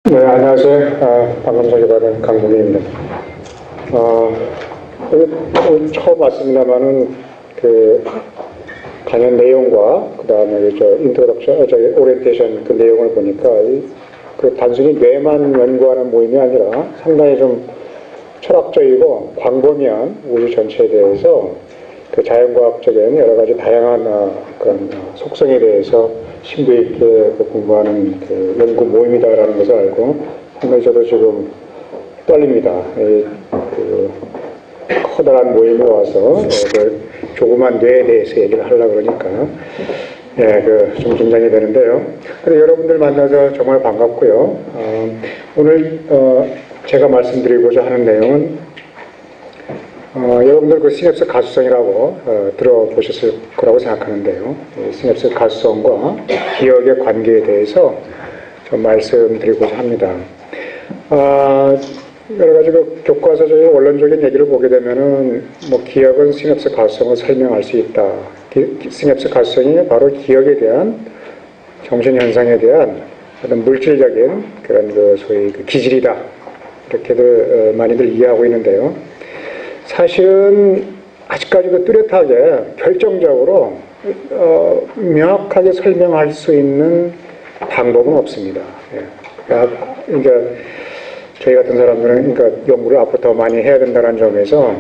네, 안녕하세요. 방금 소개받은 강국입니다. 오늘 처음 왔습니다만은, 강연 내용과, 그 다음에 인트로덕션, 오리엔테이션 그 내용을 보니까, 단순히 뇌만 연구하는 모임이 아니라 상당히 좀 철학적이고 광범위한 우주 전체에 대해서 그 자연과학적인 여러 가지 다양한 그런 속성에 대해서 심도 있게 공부하는 그 연구 모임이다라는 것을 알고 상당히 저도 지금 떨립니다. 커다란 모임에 와서 그 조그만 뇌에 대해서 얘기를 하려고 그러니까 좀 긴장이 되는데요. 그래서 여러분들 만나서 정말 반갑고요. 오늘 제가 말씀드리고자 하는 내용은 여러분들 그 시냅스 가수성이라고 들어보셨을 거라고 생각하는데요. 시냅스 가수성과 기억의 관계에 대해서 좀 말씀드리고자 합니다. 여러 가지 그 교과서적인 원론적인 얘기를 보게 되면은 기억은 시냅스 가수성을 설명할 수 있다. 시냅스 가수성이 바로 기억에 대한 정신현상에 대한 어떤 물질적인 그런 소위 기질이다. 이렇게들 많이들 이해하고 있는데요. 사실은 아직까지 뚜렷하게 결정적으로 명확하게 설명할 수 있는 방법은 없습니다. 그러니까 저희 같은 사람들은 연구를 앞으로 더 많이 해야 된다는 점에서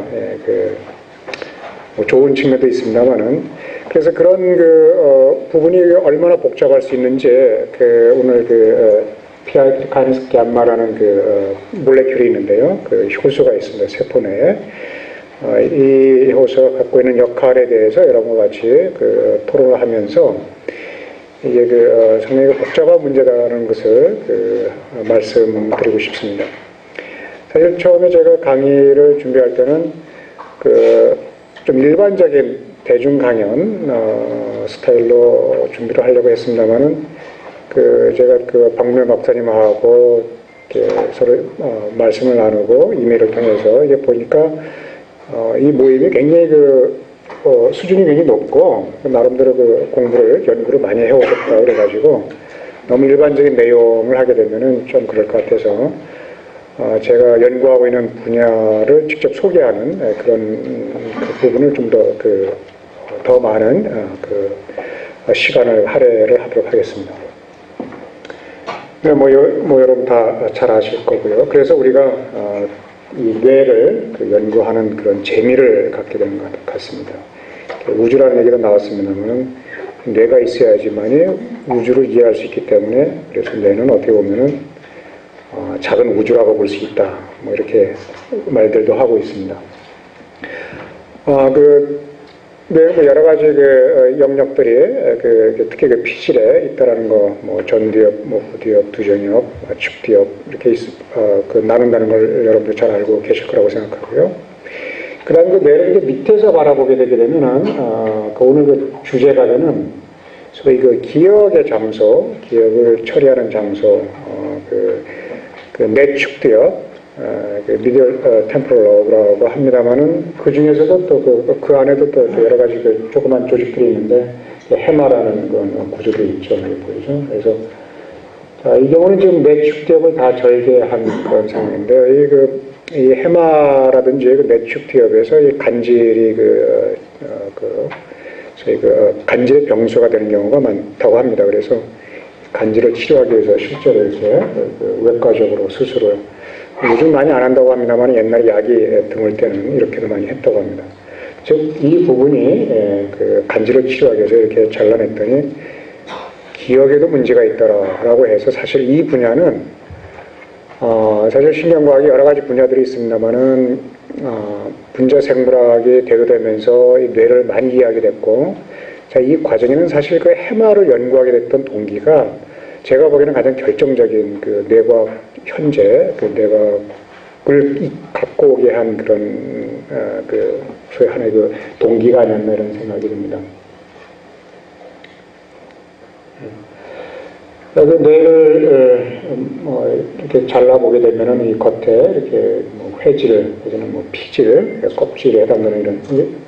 좋은 측면도 있습니다만은 그래서 그런 부분이 얼마나 복잡할 수 있는지 오늘 피아이트카니스 갸마라는 몰레큘이 있는데요. 효소가 있습니다. 세포 내에. 이 효소가 갖고 있는 역할에 대해서 여러분과 같이 토론을 하면서 이게 상당히 복잡한 문제다라는 것을 말씀드리고 싶습니다. 사실 처음에 제가 강의를 준비할 때는 좀 일반적인 대중 강연 스타일로 준비를 하려고 했습니다만은 제가 박문열 박사님하고 서로 말씀을 나누고 이메일을 통해서 이게 보니까 이 모임이 굉장히 수준이 굉장히 높고 나름대로 공부를 연구를 많이 해오셨다 그래가지고 너무 일반적인 내용을 하게 되면은 좀 그럴 것 같아서 제가 연구하고 있는 분야를 직접 소개하는 그런 부분을 좀 더 많은 시간을 할애를 하도록 하겠습니다. 네, 여러분 다 잘 아실 거고요. 그래서 우리가 이 뇌를 연구하는 그런 재미를 갖게 되는 것 같습니다. 우주라는 얘기가 나왔습니다만 뇌가 있어야지만이 우주를 이해할 수 있기 때문에 그래서 뇌는 어떻게 보면은 작은 우주라고 볼 수 있다. 이렇게 말들도 하고 있습니다. 여러 가지 영역들이 특히 피질에 있다라는 거, 전두엽, 부두엽, 두정엽, 축두엽 이렇게 나눈다는 걸 여러분들 잘 알고 계실 거라고 생각하고요. 그다음 뇌를 밑에서 바라보게 되게 되면은 오늘 주제가 되는 소위 기억의 장소, 기억을 처리하는 장소, 내축두엽, 미디얼 템포럴 로브라고 합니다만은 그 중에서도 또 그 안에도 또 여러 가지 조그만 조직들이 있는데 해마라는 구조도 있죠. 보이죠? 그래서 이 경우는 지금 내축두엽을 다 절개한 그런 상황인데 이 해마라든지 내축두엽에서 이 간질이 소위 간질의 병소가 되는 경우가 많다고 합니다. 그래서 간질을 치료하기 위해서 실제로 이렇게 외과적으로 수술을 요즘 많이 안 한다고 합니다만 옛날에 약이 드물 때는 이렇게도 많이 했다고 합니다. 즉 이 부분이 간질을 치료하기 위해서 이렇게 잘라냈더니 기억에도 문제가 있더라라고 해서 사실 이 분야는 사실 신경과학이 여러 가지 분야들이 있습니다만은 분자생물학이 대두되면서 이 뇌를 많이 이해하게 됐고 이 과정에는 사실 해마를 연구하게 됐던 동기가 제가 보기에는 가장 결정적인 뇌과학 현재 뇌과학을 갖고 오게 한 그런 소위 하나의 동기가 아니었나 이런 생각이 듭니다. 뇌를 이렇게 잘라보게 되면은 이 겉에 이렇게 회질, 피질, 껍질에 해당되는 이런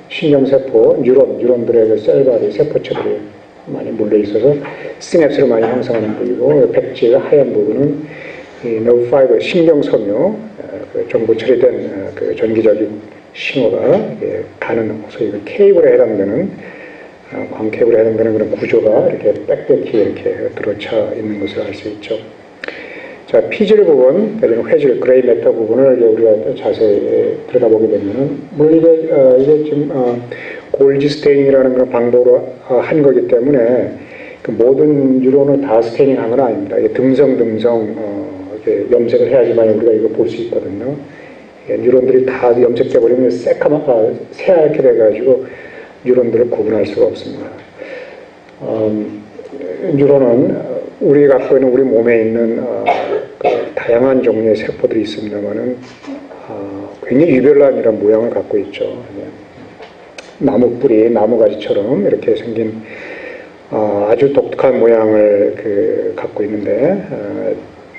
신경세포, 뉴런들의 셀바디, 세포체들이 많이 몰려 있어서 시냅스를 많이 형성하는 부위고 백질 하얀 부분은 이 너브5 신경섬유, 그 정보 처리된 그 전기적인 신호가 가는 소위 그 케이블에 해당되는 광 케이블에 해당되는 그런 구조가 이렇게 빽빽히 이렇게 들어차 있는 것을 알 수 있죠. 자, 피질 부분, 회질, 그레이 매터 부분을 우리가 자세히 들여다보게 되면은, 물론 이게 지금, 골지 스테이닝이라는 그런 방법으로 한 거기 때문에, 그 모든 뉴런을 다 스테이닝 한 건 아닙니다. 이게 듬성, 이렇게 염색을 해야지만 우리가 이거 볼 수 있거든요. 뉴런들이 다 염색돼 버리면 새하얗게 돼가지고 뉴런들을 구분할 수가 없습니다. 뉴런은 우리가 갖고 있는 우리 몸에 있는 그 다양한 종류의 세포들이 있습니다만은 굉장히 유별난 이런 모양을 갖고 있죠. 나무 뿌리, 나무가지처럼 이렇게 생긴 아주 독특한 모양을 갖고 있는데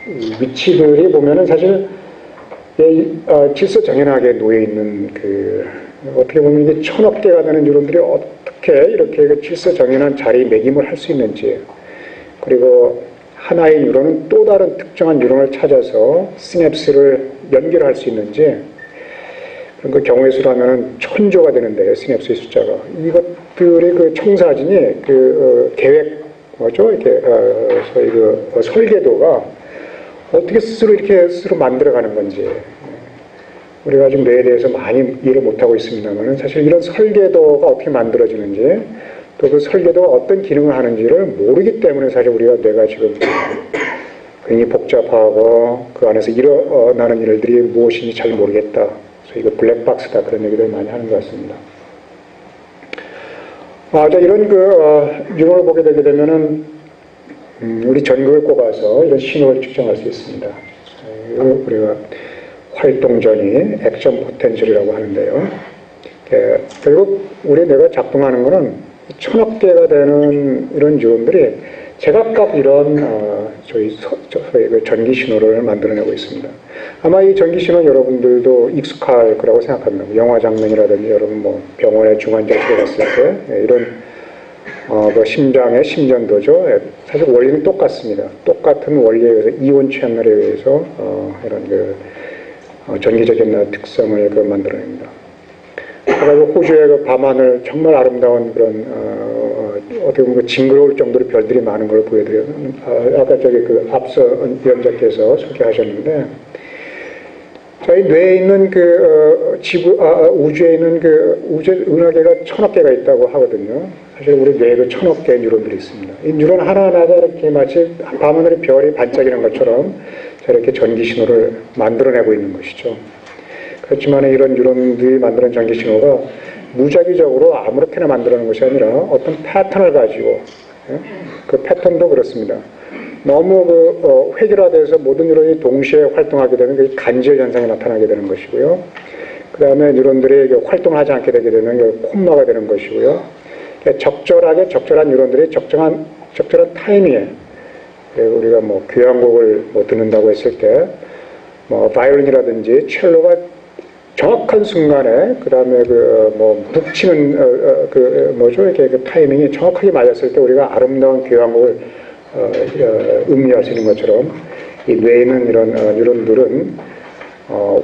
이 위치들이 보면은 사실 질서정연하게 놓여 있는 어떻게 보면 이게 1000억 개가 되는 뉴런들이 어떻게 이렇게 질서정연한 자리매김을 할 수 있는지, 그리고 하나의 뉴런은 또 다른 특정한 뉴런을 찾아서 시냅스를 연결할 수 있는지, 그런 그 경우의 수로 하면은 1000조가 되는데 시냅스의 숫자가, 이것들의 그 청사진이 계획 뭐죠? 이렇게 소위 설계도가 어떻게 스스로 만들어가는 건지 우리가 지금 뇌에 대해서 많이 이해를 못하고 있습니다만 사실 이런 설계도가 어떻게 만들어지는지 또 그 설계도가 어떤 기능을 하는지를 모르기 때문에 사실 우리가 뇌가 지금 굉장히 복잡하고 그 안에서 일어나는 일들이 무엇인지 잘 모르겠다. 그래서 이거 블랙박스다, 그런 얘기를 많이 하는 것 같습니다. 자, 이런 뉴런을 보게 되게 되면은 우리 전극을 꼽아서 이런 신호를 측정할 수 있습니다. 우리가 활동전이 액션 포텐셜이라고 하는데요. 결국 우리 뇌가 작동하는 것은 1000억 개가 되는 이런 뉴런들이 제각각 이런 저희 전기 신호를 만들어내고 있습니다. 아마 이 전기 신호 여러분들도 익숙할 거라고 생각합니다. 영화 장면이라든지 여러분 뭐 병원에 중환자실에 갔을 때 이런 심장의 심전도죠. 사실 원리는 똑같습니다. 똑같은 원리에 의해서 이온 채널에 의해서 이런 전기적인 특성을 만들어냅니다. 그리고 호주의 밤하늘 정말 아름다운 그런 어떻게 보면 징그러울 정도로 별들이 많은 걸 보여드려요. 아까 저기 앞서 위원장께서 소개하셨는데, 저희 뇌에 있는 우주에 있는 우주 은하계가 1000억 개가 있다고 하거든요. 사실 우리 뇌에도 1000억 개의 뉴런들이 있습니다. 이 뉴런 하나하나가 이렇게 마치 밤하늘의 별이 반짝이는 것처럼 저렇게 전기 신호를 만들어내고 있는 것이죠. 그렇지만 이런 뉴런들이 만드는 전기 신호가 무작위적으로 아무렇게나 만들어내는 것이 아니라 어떤 패턴을 가지고, 그 패턴도 그렇습니다. 너무 획일화돼서 모든 뉴런이 동시에 활동하게 되면 그 간질 현상이 나타나게 되는 것이고요. 그 다음에 뉴런들이 활동을 하지 않게 되게 되면 콤마가 되는 것이고요. 적절한 뉴런들이 적절한 타이밍에, 우리가 교향곡을 듣는다고 했을 때 바이올린이라든지 첼로가 정확한 순간에, 그 다음에 북 치는 이렇게 타이밍이 정확하게 맞았을 때 우리가 아름다운 교향곡을 음미할 수 있는 것처럼 이 뇌에 있는 이런 뉴런들은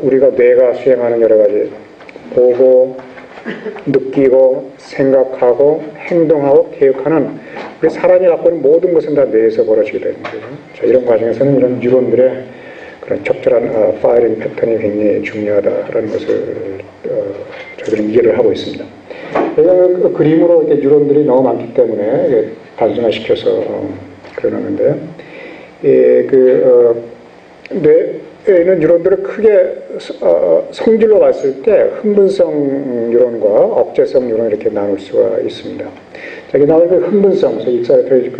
우리가 뇌가 수행하는 여러 가지 보고, 느끼고, 생각하고, 행동하고, 계획하는 우리 사람이 갖고 있는 모든 것은 다 뇌에서 벌어지게 되는 거죠. 자, 이런 과정에서는 이런 뉴런들의 그런 적절한 파이링 패턴이 굉장히 중요하다라는 것을 저희들은 이해를 하고 있습니다. 그 그림으로 이렇게 뉴런들이 너무 많기 때문에 단순화시켜서 그려놨는데, 뇌에 있는 뉴런들을 크게 성질로 봤을 때 흥분성 뉴런과 억제성 뉴런 이렇게 나눌 수가 있습니다. 여기 나오는 그 흥분성, 익사이터리틱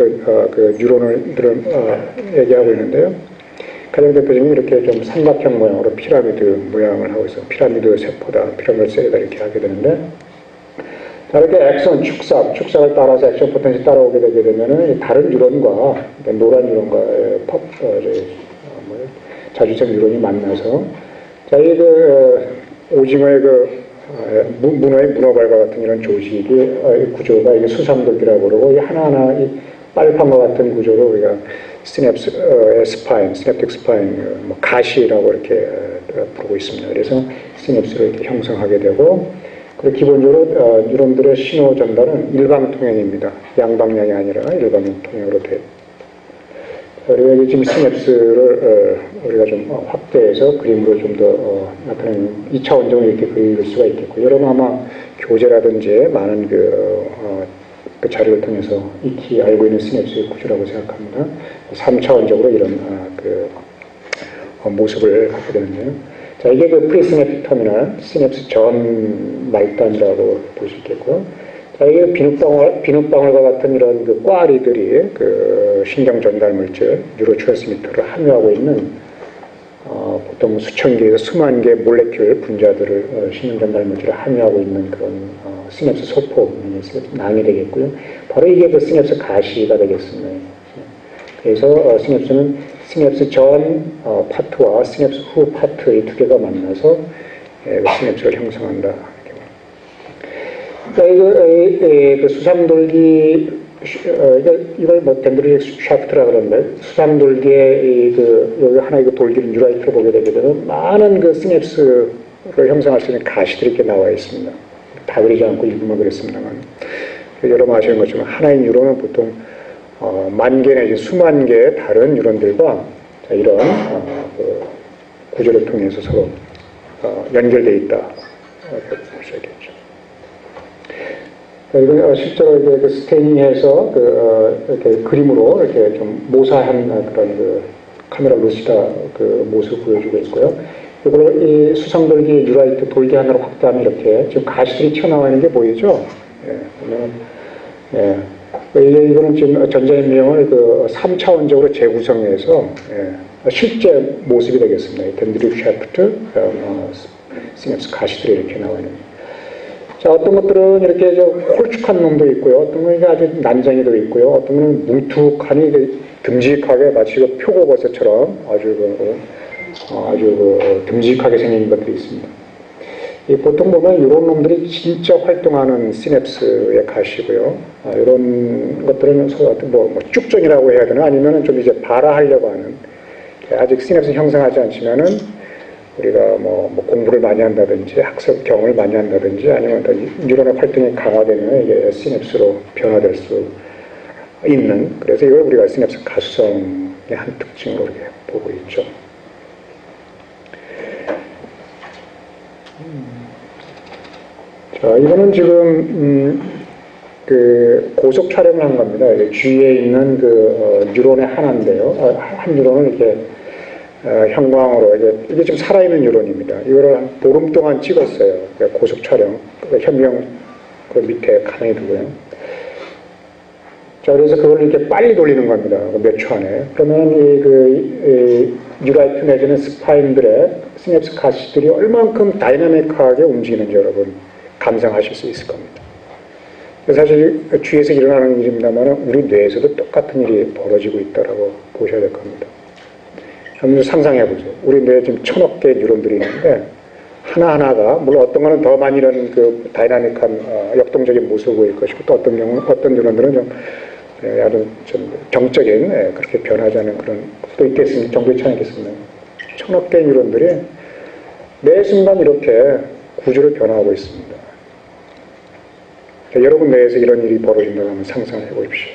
뉴런을 얘기하고 있는데요. 가장 대표적인 이렇게 좀 삼각형 모양으로 피라미드 모양을 하고 있어요. 피라미드 세포다, 피라미드 셀이다 이렇게 하게 되는데, 자, 이렇게 액션, 축삭을 따라서 액션 포텐시 따라오게 되게 되면은 다른 뉴런과, 노란 뉴런과 자주색 뉴런이 만나서, 자, 이 오징어의 문어의 문어발과 같은 이런 조직이, 구조가 이게 수삼극이라고 그러고, 이 하나하나 이 빨판과 같은 구조로 우리가 스파인, 시냅틱 스파인, 뭐 가시라고 이렇게 부르고 있습니다. 그래서 시냅스를 이렇게 형성하게 되고, 그리고 기본적으로 뉴런들의 신호 전달은 일방통행입니다. 양방향이 아니라 일방통행으로 돼요. 그리고 지금 시냅스를 우리가 좀 확대해서 그림으로 좀 더 나타내는 2차원적으로 이렇게 그릴 수가 있겠고, 여러분 아마 교재라든지 많은 그 자료를 통해서 익히 알고 있는 시냅스의 구조라고 생각합니다. 3차원적으로 이런 모습을 갖게 되는데요. 자, 이게 그 프리시냅틱 터미널, 시냅스 전 말단이라고 볼 수 있겠고요. 자, 이게 비눗방울과 같은 이런 그 꽈리들이 그 신경 전달 물질, 뉴로트랜스미터를 함유하고 있는 보통 수천 개에서 수만 개의 몰레큘 분자들을 신경 전달 물질을 함유하고 있는 그런 시냅스 소포, 낭이 되겠고요. 바로 이게 그 시냅스 가시가 되겠습니다. 그래서 시냅스는 시냅스 전 파트와 시냅스 후 파트 이 두 개가 만나서 시냅스를 형성한다. 그러니까 그 수삼돌기 이걸 뭐 덴드리틱 샤프트라 그러는데 수삼돌기의 여기 하나의 그 돌기를 뉴라이트로 보게 되게 되면 많은 그 시냅스를 형성할 수 있는 가시들이 이렇게 나와 있습니다. 다 그리지 않고 일부만 그랬습니다만, 여러분 아시는 것처럼 하나의 뉴런은 보통 만 개 내지 수만 개의 다른 뉴런들과 이런 그 구조를 통해서 서로 연결되어 있다. 볼 수 있겠죠. 이건 실제로 그 스테이닝해서 이렇게 그림으로 이렇게 좀 모사한 그런 그 카메라 루시다 그 모습을 보여주고 있고요. 이걸 이 수성돌기 뉴라이트 돌기 하나로 확대하면 이렇게 지금 가시들이 튀어나와 있는 게 보이죠? 이거는 지금 전자인명을 그 3차원적으로 재구성해서 실제 모습이 되겠습니다. 덴드리틱 샤프트, 시냅스 가시들이 이렇게 나와 있는. 자, 어떤 것들은 이렇게 홀쭉한 놈도 있고요. 어떤 건 아주 난장이도 있고요. 어떤 건 뭉툭하니 듬직하게 마치 그 표고버섯처럼 아주 듬직하게 생긴 것들이 있습니다. 보통 보면 이런 놈들이 진짜 활동하는 시냅스의 가시고요. 이런 것들은 뭐 쭉정이라고 해야 되나 아니면은 좀 이제 발화하려고 하는, 아직 시냅스 형성하지 않지만은 우리가 뭐 공부를 많이 한다든지 학습 경험을 많이 한다든지 아니면 뉴런의 활동이 강화되면 이게 시냅스로 변화될 수 있는, 그래서 이걸 우리가 시냅스 가수성의 한 특징으로 이렇게 보고 있죠. 자, 이거는 지금 그 고속 촬영을 한 겁니다. 주위에 있는 그 뉴런의 하나인데요. 한 뉴런을 이렇게 형광으로 이게 지금 살아있는 뉴런입니다. 이거를 한 보름 동안 찍었어요. 고속 촬영. 현명 그 밑에 가만히 두고요. 자, 그래서 그걸 이렇게 빨리 돌리는 겁니다. 몇 초 안에. 그러면 이 뉴라이트 내지는 스파인들의 시냅스 가시들이 얼만큼 다이나믹하게 움직이는지 여러분 감상하실 수 있을 겁니다. 사실 주위에서 일어나는 일입니다만 우리 뇌에서도 똑같은 일이 벌어지고 있다고 보셔야 될 겁니다. 한번 상상해 보세요. 우리 뇌에 지금 1000억 개의 뉴런들이 있는데 하나하나가 물론 어떤 거는 더 많이 이런 그 다이나믹한 역동적인 모습을 보일 것이고 또 어떤 경우 어떤 뉴런들은 좀 아주 좀 정적인 그렇게 변하지 않은 그런 것도 있겠습니다. 정도의 차이 있겠습니다. 1000억 개의 뉴런들이 매 순간 이렇게 구조를 변화하고 있습니다. 여러분 뇌에서 이런 일이 벌어진다고 하면 상상해 보십시오.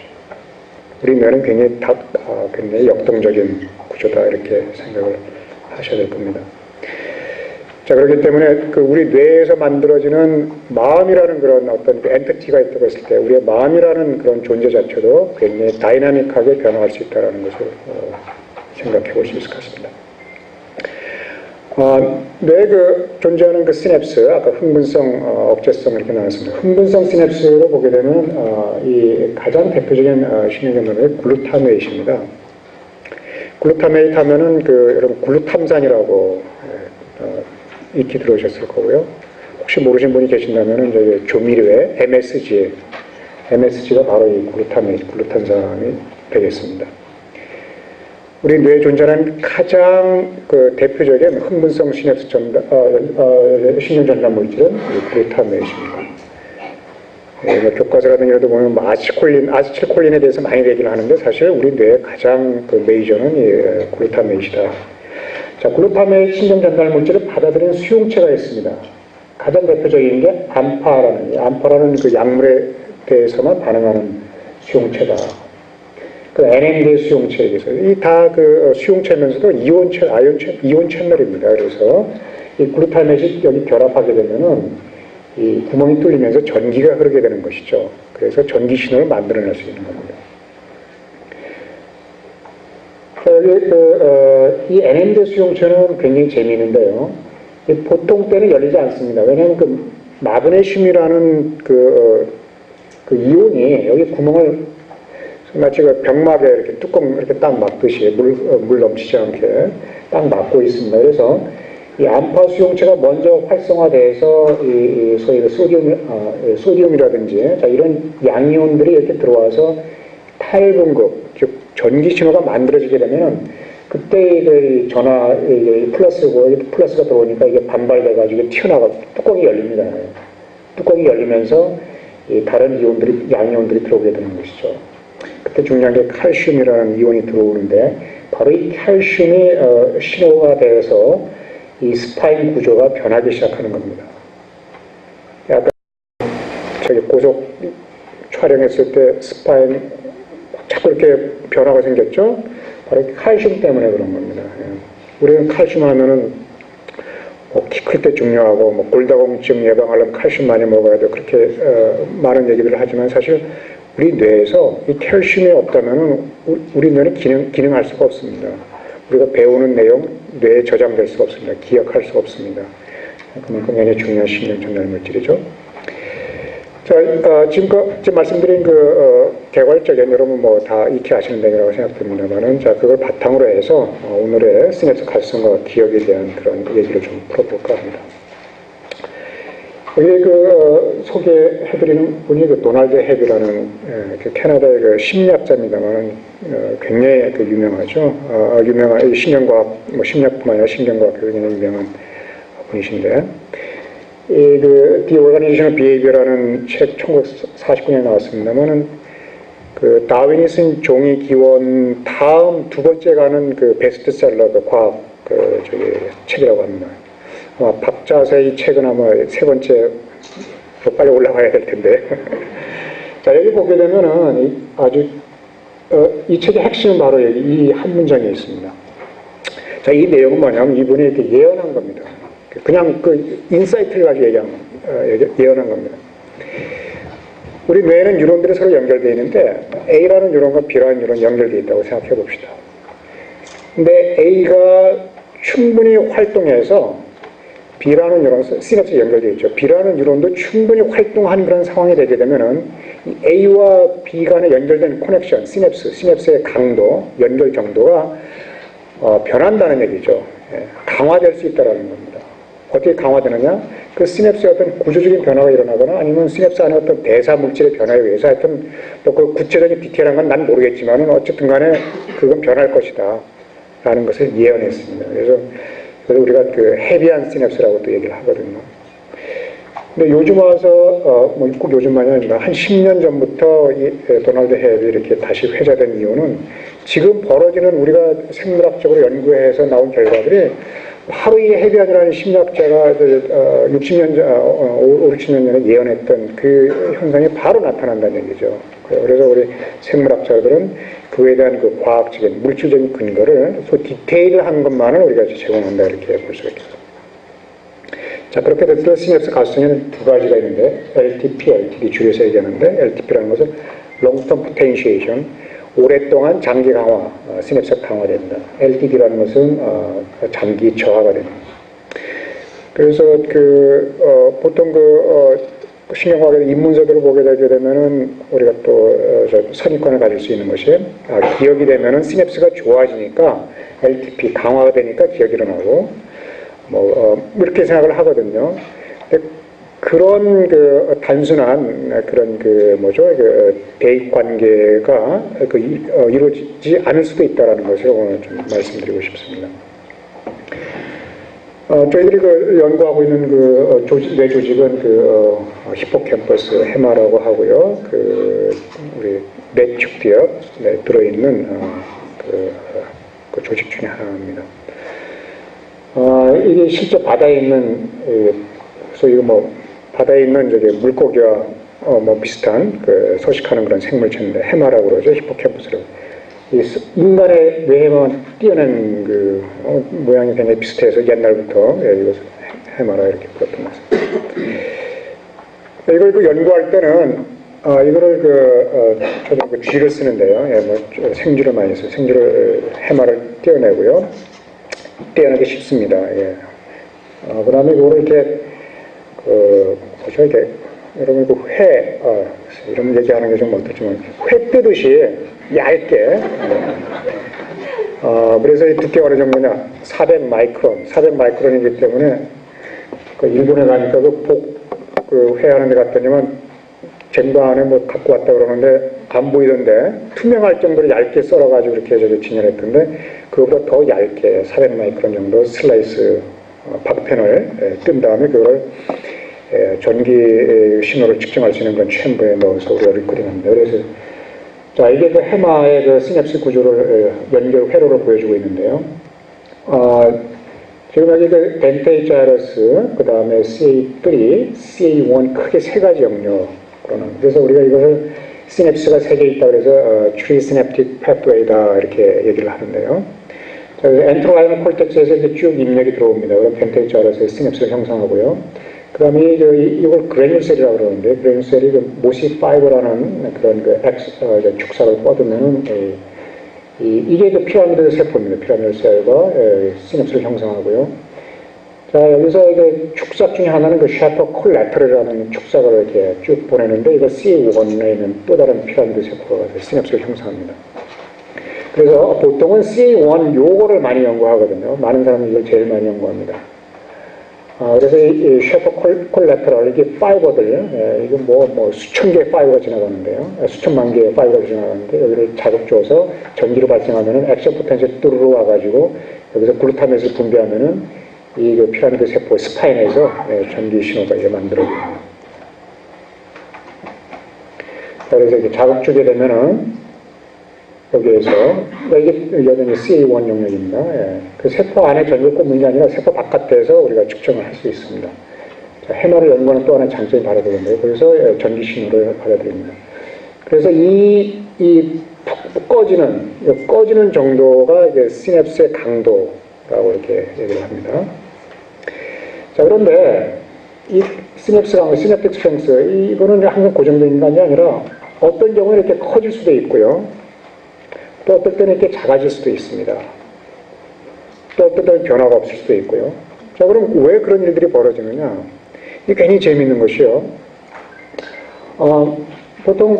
우리 뇌는 굉장히 역동적인 구조다 이렇게 생각을 하셔야 될 겁니다. 자, 그렇기 때문에 그 우리 뇌에서 만들어지는 마음이라는 그런 어떤 엔티티가 있다고 했을 때 우리의 마음이라는 그런 존재 자체도 굉장히 다이나믹하게 변화할 수 있다는 것을 생각해 볼 수 있을 것 같습니다. 뇌에 존재하는 그 시냅스, 아까 흥분성, 억제성 이렇게 나왔습니다. 흥분성 시냅스로 보게 되면 이 가장 대표적인 신경전달은 글루타메이트입니다. 글루타메이트 하면은 여러분 글루탐산이라고 익히 들어오셨을 거고요. 혹시 모르신 분이 계신다면은 이제 조미료의 MSG가 바로 이 글루타메이트, 글루탄산이 되겠습니다. 우리 뇌에 존재하는 가장 대표적인 흥분성 시냅스 신경 전달 물질은 글루타메이트입니다. 뭐 교과서 같은 경우도 보면 뭐 아세틸콜린에 대해서 많이 얘기를 하는데 사실 우리 뇌의 가장 그 메이저는 이 글루타메이트다. 자, 글루타메이트 신경 전달 물질을 받아들이는 수용체가 있습니다. 가장 대표적인 게 암파라는 그 약물에 대해서만 반응하는 수용체다. 그 NMD 수용체에 대해서 이 다 그 수용체면서도 이온 채널입니다. 그래서 이 글루타메이트 여기 결합하게 되면은 이 구멍이 뚫리면서 전기가 흐르게 되는 것이죠. 그래서 전기 신호를 만들어낼 수 있는 겁니다. 이 NMD 수용체는 굉장히 재미있는데요. 보통 때는 열리지 않습니다. 왜냐하면 그 마그네슘이라는 그 이온이 여기 구멍을 마치 그 병막에 이렇게 뚜껑 이렇게 딱 막듯이 물 넘치지 않게 딱 막고 있습니다. 그래서 이 암파 수용체가 먼저 활성화돼서 이 소위 소디움이라든지 자, 이런 양이온들이 이렇게 들어와서 탈분급, 즉 전기 신호가 만들어지게 되면 그때 이 전화 플러스고 플러스가 들어오니까 이게 반발돼가지고 튀어나가 뚜껑이 열립니다. 뚜껑이 열리면서 이 다른 이온들이 양이온들이 들어오게 되는 것이죠. 그때 중요한 게 칼슘이라는 이온이 들어오는데 바로 이 칼슘이 신호가 돼서 이 스파인 구조가 변하기 시작하는 겁니다. 약간 저기 고속 촬영했을 때 스파인 자꾸 이렇게 변화가 생겼죠? 바로 칼슘 때문에 그런 겁니다. 우리는 칼슘 하면은 키 클 때 중요하고 뭐 골다공증 예방하려면 칼슘 많이 먹어야 돼 그렇게 많은 얘기들을 하지만 사실 우리 뇌에서 이 칼슘이 없다면은 우리 뇌는 기능할 수가 없습니다. 우리가 배우는 내용 뇌에 저장될 수가 없습니다. 기억할 수가 없습니다. 그만큼 굉장히 중요한 신경 전달 물질이죠. 자, 지금 말씀드린 개괄적인 여러분 뭐 다 익히 아시는 내용이라고 생각됩니다만은 자, 그걸 바탕으로 해서 오늘의 시냅스 활성과 기억에 대한 그런 얘기를 좀 풀어볼까 합니다. 여기 소개해드리는 분이 도널드 헤비라는 캐나다의 심리학자입니다만 굉장히 유명하죠. 유명한 신경과학, 뭐 심리학뿐만 아니라 신경과학 굉장히 유명한 분이신데 The Organization of Behavior라는 책 1949년에 나왔습니다만은 다윈이 쓴 종이 기원 다음 두 번째 가는 베스트셀러 과학 책이라고 합니다. 박자세 이 책은 아마 세 번째 빨리 올라가야 될 텐데. 자, 여기 보게 되면은 아주 이 책의 핵심은 바로 이 한 문장에 있습니다. 자, 이 내용은 뭐냐면 이분이 이렇게 예언한 겁니다. 그냥 인사이트를 가지고 예언한 겁니다. 우리 뇌는 뉴런들이 서로 연결되어 있는데 A라는 뉴런과 B라는 뉴런이 연결되어 있다고 생각해 봅시다. 근데 A가 충분히 활동해서 B라는 뉴런, 시냅스에 연결되어 있죠. B라는 뉴런도 충분히 활동한 그런 상황이 되게 되면은 이 A와 B 간에 연결된 커넥션, 시냅스의 강도, 연결 정도가 변한다는 얘기죠. 강화될 수 있다는 겁니다. 어떻게 강화되느냐? 그 시냅스의 어떤 구조적인 변화가 일어나거나 아니면 시냅스 안에 어떤 대사 물질의 변화에 의해서 하여튼 또 그 구체적인 디테일한 건 난 모르겠지만은 어쨌든 간에 그건 변할 것이다. 라는 것을 예언했습니다. 그래서 우리가 헤비한 시냅스라고 또 얘기를 하거든요. 근데 요즘 와서, 꼭 요즘만이 아니라 한 10년 전부터 이 도널드 헤비 이렇게 다시 회자된 이유는 지금 벌어지는 우리가 생물학적으로 연구해서 나온 결과들이 바로 이 헤비안이라는 심리학자가 60년 전, 60년 전에 예언했던 그 현상이 바로 나타난다는 얘기죠. 그래서 우리 생물학자들은 그에 대한 과학적인, 물질적인 근거를 소 디테일한 것만을 우리가 제공한다 이렇게 볼 수가 있겠습니다. 자, 그렇게 됐을 때 시냅스 가수성에는 두 가지가 있는데 LTP, LTD 줄여서 얘기하는데 LTP라는 것은 Long Term Potentiation, 오랫동안 장기 강화, 시냅스가 강화됩니다. LTD라는 것은 장기 저하가 됩니다. 그래서 보통 신경과학의 입문서들을 보게 되게 되면은 우리가 또 선입관을 가질 수 있는 것이 기억이 되면은 시냅스가 좋아지니까 LTP 강화가 되니까 기억이 일어나고 이렇게 생각을 하거든요. 근데 그런 단순한 그런 대입 관계가 이루어지지 않을 수도 있다라는 것을 오늘 좀 말씀드리고 싶습니다. 저희들이 연구하고 있는 뇌 조직은 히포캠퍼스 해마라고 하고요. 우리 뇌축뒤에 들어있는 그 조직 중에 하나입니다. 이게 실제 바다에 있는, 소위 바다에 있는 물고기와 비슷한 서식하는 그런 생물체인데 해마라고 그러죠. 히포캠퍼스라고. 인간의 뇌에만 뛰어난 모양이 굉장히 비슷해서 옛날부터 이것을 해마라 이렇게 불렀던 것 같습니다. 이걸 연구할 때는 이거를 저도 쥐를 쓰는데요. 생쥐를 많이 써요. 생쥐를 해마를 떼어내고요. 떼어내기 쉽습니다. 예. 그다음에 이거를 이렇게 보죠. 이렇게 여러분 이런 얘기하는 게 좀 어떻지만 회 뜨듯이 얇게. 그래서 이 두께가 어느 정도냐? 400 마이크론이기 때문에 일본에 가니까 회하는 데 갔더니만 쟁반 안에 갖고 왔다 그러는데 안 보이던데 투명할 정도로 얇게 썰어가지고 이렇게 진열했던데 그거보다 더 얇게 400 마이크론 정도 슬라이스 박펜을 뜬 다음에 그걸 전기 신호를 측정할 수 있는 그런 챔버에 넣어서 우리가 리코딩합니다. 그래서 자, 이게 해마의 시냅스 구조를 연결 회로를 보여주고 있는데요. 지금 여기 벤테이 자이러스, 그 다음에 CA3, CA1 크게 세 가지 영역으로는. 그래서 우리가 이것을 시냅스가 세 개 있다 그래서 트리 시냅틱 패스웨이다 이렇게 얘기를 하는데요. 자, 엔트로라이너 콜텍스에서 이렇게 쭉 입력이 들어옵니다. 그럼 벤테이 자이러스의 시냅스를 형성하고요. 그 다음에 이걸 그래뉴셀이라고 그러는데, 그래뉴셀이 모시 파이버라는 그런 축삭을 뻗으면은, 이게 피라미드 세포입니다. 피라미드 셀과 시냅스를 형성하고요. 자, 여기서 축삭 중에 하나는 샤터 콜라테럴이라는 축삭을 이렇게 쭉 보내는데, 이거 CA1에 있는 또 다른 피라미드 세포가 시냅스를 형성합니다. 그래서 보통은 CA1 요거를 많이 연구하거든요. 많은 사람이 이걸 제일 많이 연구합니다. 그래서 이 쉐퍼 콜라테럴, 이게 파이버들, 이거 수천 개의 파이버가 지나가는데요. 수천만 개의 파이버가 지나가는데, 여기를 자극 줘서 전기로 발생하면은 액션 포텐셜이 뚜루루 와가지고, 여기서 글루타민을 분비하면은, 이 피라미드 세포 스파인에서 전기 신호가 만들어집니다. 그래서 이렇게 자극 주게 되면은, 여기에서, 이게 여전히 CA1 영역입니다. 그 세포 안에 전기를 꼽는 게 아니라 세포 바깥에서 우리가 측정을 할 수 있습니다. 자, 해마를 연구하는 또 하나의 장점이 받아들이는데요. 그래서 전기 신호를 받아들입니다. 그래서 꺼지는 정도가 이제 시냅스의 강도라고 이렇게 얘기를 합니다. 자, 그런데 이 시냅스 강도, 시냅틱 스트렝스, 이거는 항상 고정된 게 아니라 어떤 경우는 이렇게 커질 수도 있고요. 또 어떨 때는 이렇게 작아질 수도 있습니다. 또 어떨 때는 변화가 없을 수도 있고요. 자, 그럼 왜 그런 일들이 벌어지느냐? 이게 괜히 재미있는 것이요. 보통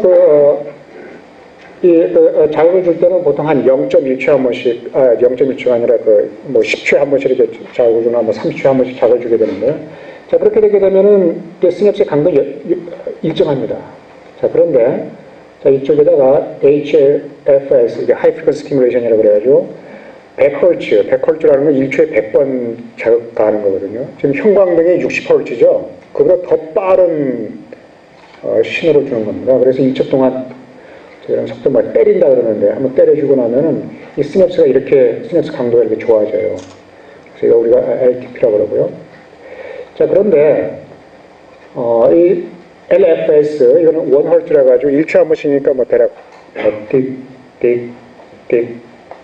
자극을 줄 때는 보통 한 0.1초에 한 번씩, 0.1초가 아니라 10초에 한 번씩 이렇게 자극을 주나 30초에 한 번씩 자극을 주게 되는데요. 자, 그렇게 되게 되면은 시냅스의 강도가 일정합니다. 자, 그런데 자, 이쪽에다가 HFS, 이게 하이 프리퀀시 스티뮬레이션이라고 그래가지고 100Hz라는 건 1초에 100번 자극 가하는 거거든요. 지금 형광등이 60Hz죠. 그보다 더 빠른 신호를 주는 겁니다. 그래서 1초 동안 저희랑 속도 말 때린다 그러는데 한번 때려주고 나면은 이 시냅스가 시냅스 강도가 이렇게 좋아져요. 그래서 이거 우리가 LTP라고 그러고요. 자, 그런데 이 LFS, 이거는 1Hz라 가지고 1초에 한 번씩이니까 대략 띡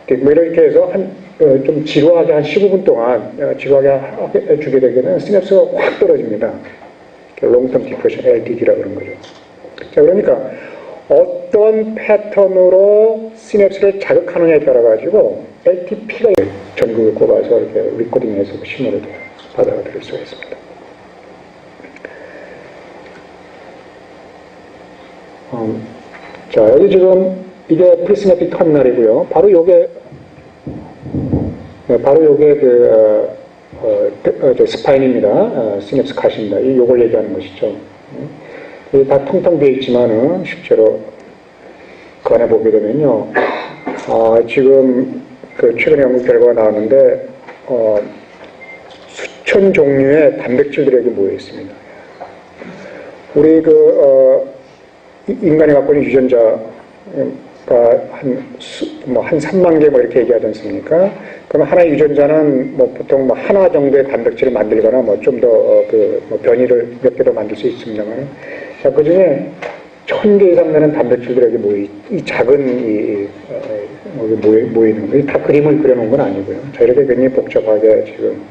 이렇게 해서 좀 지루하게 한 15분 동안 지루하게 주게 되면 시냅스가 확 떨어집니다. 롱텀 디프레션, LTD라고 그런 거죠. 자, 그러니까 어떤 패턴으로 시냅스를 자극하느냐에 따라 가지고 LTP가 전극을 꼽아서 이렇게 리코딩해서 신호를 받아들일 수가 있습니다. 자, 여기 지금 이게 프리시냅틱 터미널이고요. 바로 요게 스파인입니다. 시냅스 컷입니다. 요걸 얘기하는 것이죠. 이게 다 텅텅 비어 있지만은 실제로 그 안에 보게 되면요. 지금 최근에 연구 결과가 나왔는데 수천 종류의 단백질들이 여기 모여 있습니다. 우리 인간이 갖고 있는 유전자가 한 3만 개 이렇게 얘기하지 않습니까? 그러면 하나의 유전자는 보통 하나 정도의 단백질을 만들거나 좀 더 변이를 몇 개 더 만들 수 있습니다만, 자, 그 중에 1000개 이상 되는 단백질들이 여기 이 작은 모여 있는 거예요. 다 그림을 그려놓은 건 아니고요. 자, 이렇게 굉장히 복잡하게 지금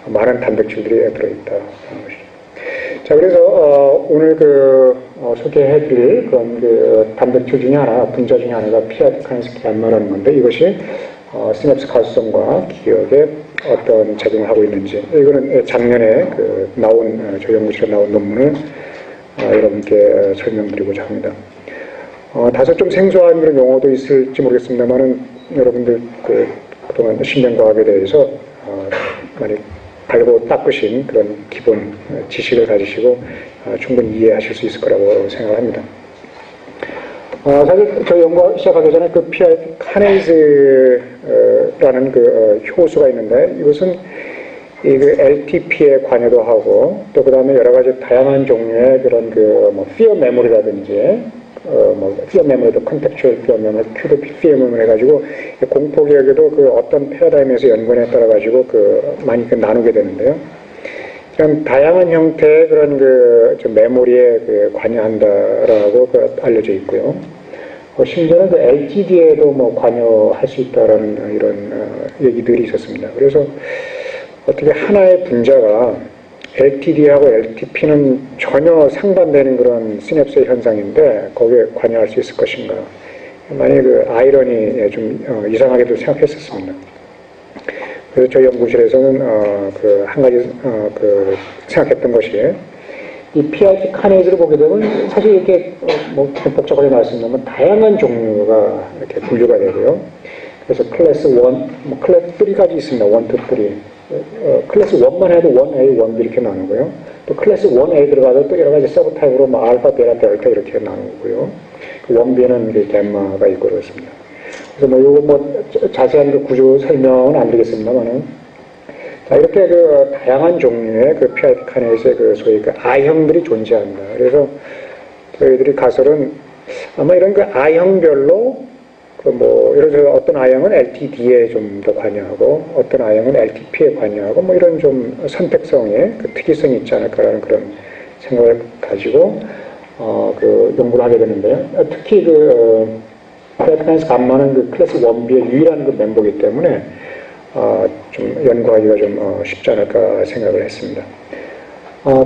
많은 단백질들이 들어있다. 자, 그래서 오늘 소개해드릴 그런 단백질 중에 하나, 분자 중에 하나가 PI2 감마라는 건데, 이것이 시냅스 가수성과 기억에 어떤 작용을 하고 있는지, 이거는 작년에 저희 연구실에 나온 논문을 여러분께 설명드리고자 합니다. 다소 좀 생소한 그런 용어도 있을지 모르겠습니다만은 여러분들 그동안 신경과학에 대해서 많이 알고 닦으신 그런 기본 지식을 가지시고 충분히 이해하실 수 있을 거라고 생각합니다. 사실 저희 연구 시작하기 전에 PI 카네이즈라는 효소가 있는데, 이것은 LTP에 관여도 하고, 또 그 다음에 여러 가지 다양한 종류의 그런 피어 메모리라든지, 피어 메모리도 컨텍츄얼 피어 메모리, 큐드 피어 메모리 해가지고, 공포 기억에도 어떤 패러다임에서 연관에 따라가지고 많이 나누게 되는데요. 그런 다양한 형태의 그런 메모리에 관여한다라고 알려져 있고요. 심지어는 LTD에도 관여할 수 있다라는 이런 얘기들이 있었습니다. 그래서 어떻게 하나의 분자가 LTD하고 LTP는 전혀 상반되는 그런 시냅스의 현상인데 거기에 관여할 수 있을 것인가. 많이 아이러니 좀 이상하게도 생각했었습니다. 그래서 저희 연구실에서는 한 가지 생각했던 것이, 이 PI 카네이즈를 보게 되면 사실 이렇게 복잡하게 말씀드리면 다양한 종류가 이렇게 분류가 되고요. 그래서 클래스 1, 클래스 3까지 있습니다. 1, 2, 3. 클래스 1만 해도 1A, 1B 이렇게 나누고요. 또 클래스 1A 들어가도 또 여러 가지 서브 타입으로 알파, 베타, 델타 이렇게 나누고요. 1B는 갬마가 있고 그렇습니다. 그래서 요거 자세한 구조 설명은 안 드리겠습니다만은, 자, 이렇게 다양한 종류의 PI 카네이즈의 소위 I형들이 존재한다. 그래서 저희들이 가설은 아마 이런 I형별로 예를 들어 어떤 I형은 LTD에 좀 더 관여하고, 어떤 I형은 LTP에 관여하고, 이런 좀 선택성의 특이성이 있지 않을까라는 그런 생각을 가지고, 연구를 하게 되는데요. 특히 PI2 감마는 클래스 1B의 유일한 멤버이기 때문에, 좀 연구하기가 좀 쉽지 않을까 생각을 했습니다.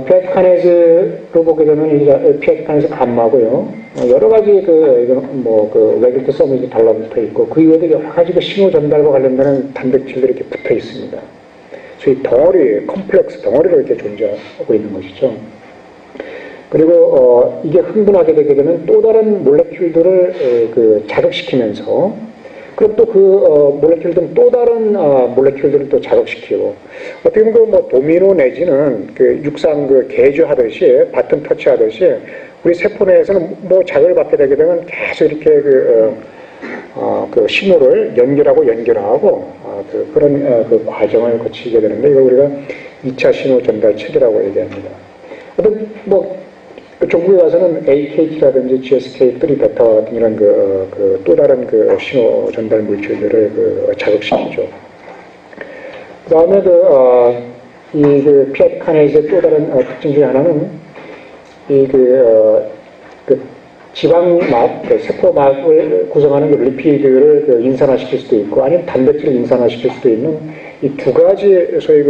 PI 카네이즈로 보게 되면 PI 카네이즈 감마고요. 여러 가지 레귤트 서밋이 달라붙어 있고, 그 이외에도 여러 가지 신호 전달과 관련되는 단백질들이 이렇게 붙어 있습니다. 소위 덩어리, 컴플렉스 덩어리로 이렇게 존재하고 있는 것이죠. 그리고 이게 흥분하게 되게 되면 또 다른 몰레큘들을 자극시키면서, 그럼 또 몰레큘들은 또 다른 몰레큘들을 또 자극시키고, 어떻게 보면 도미노 내지는 육상 개주 하듯이, 바튼 터치 하듯이, 우리 세포 내에서는 자극을 받게 되게 되면 계속 이렇게 신호를 연결하고, 그런 과정을 거치게 되는데, 이걸 우리가 2차 신호 전달 체계라고 얘기합니다. 어떤 종국에 가서는 AKT라든지 GSK, 3베타와 같은 이런 또 다른 신호 전달 물질들을 자극시키죠. 그 다음에 이 PI 카네이즈의 또 다른 특징 중에 하나는 지방막, 세포막을 구성하는 리피드를 인산화시킬 수도 있고, 아니면 단백질을 인산화시킬 수도 있는 이 두 가지 소위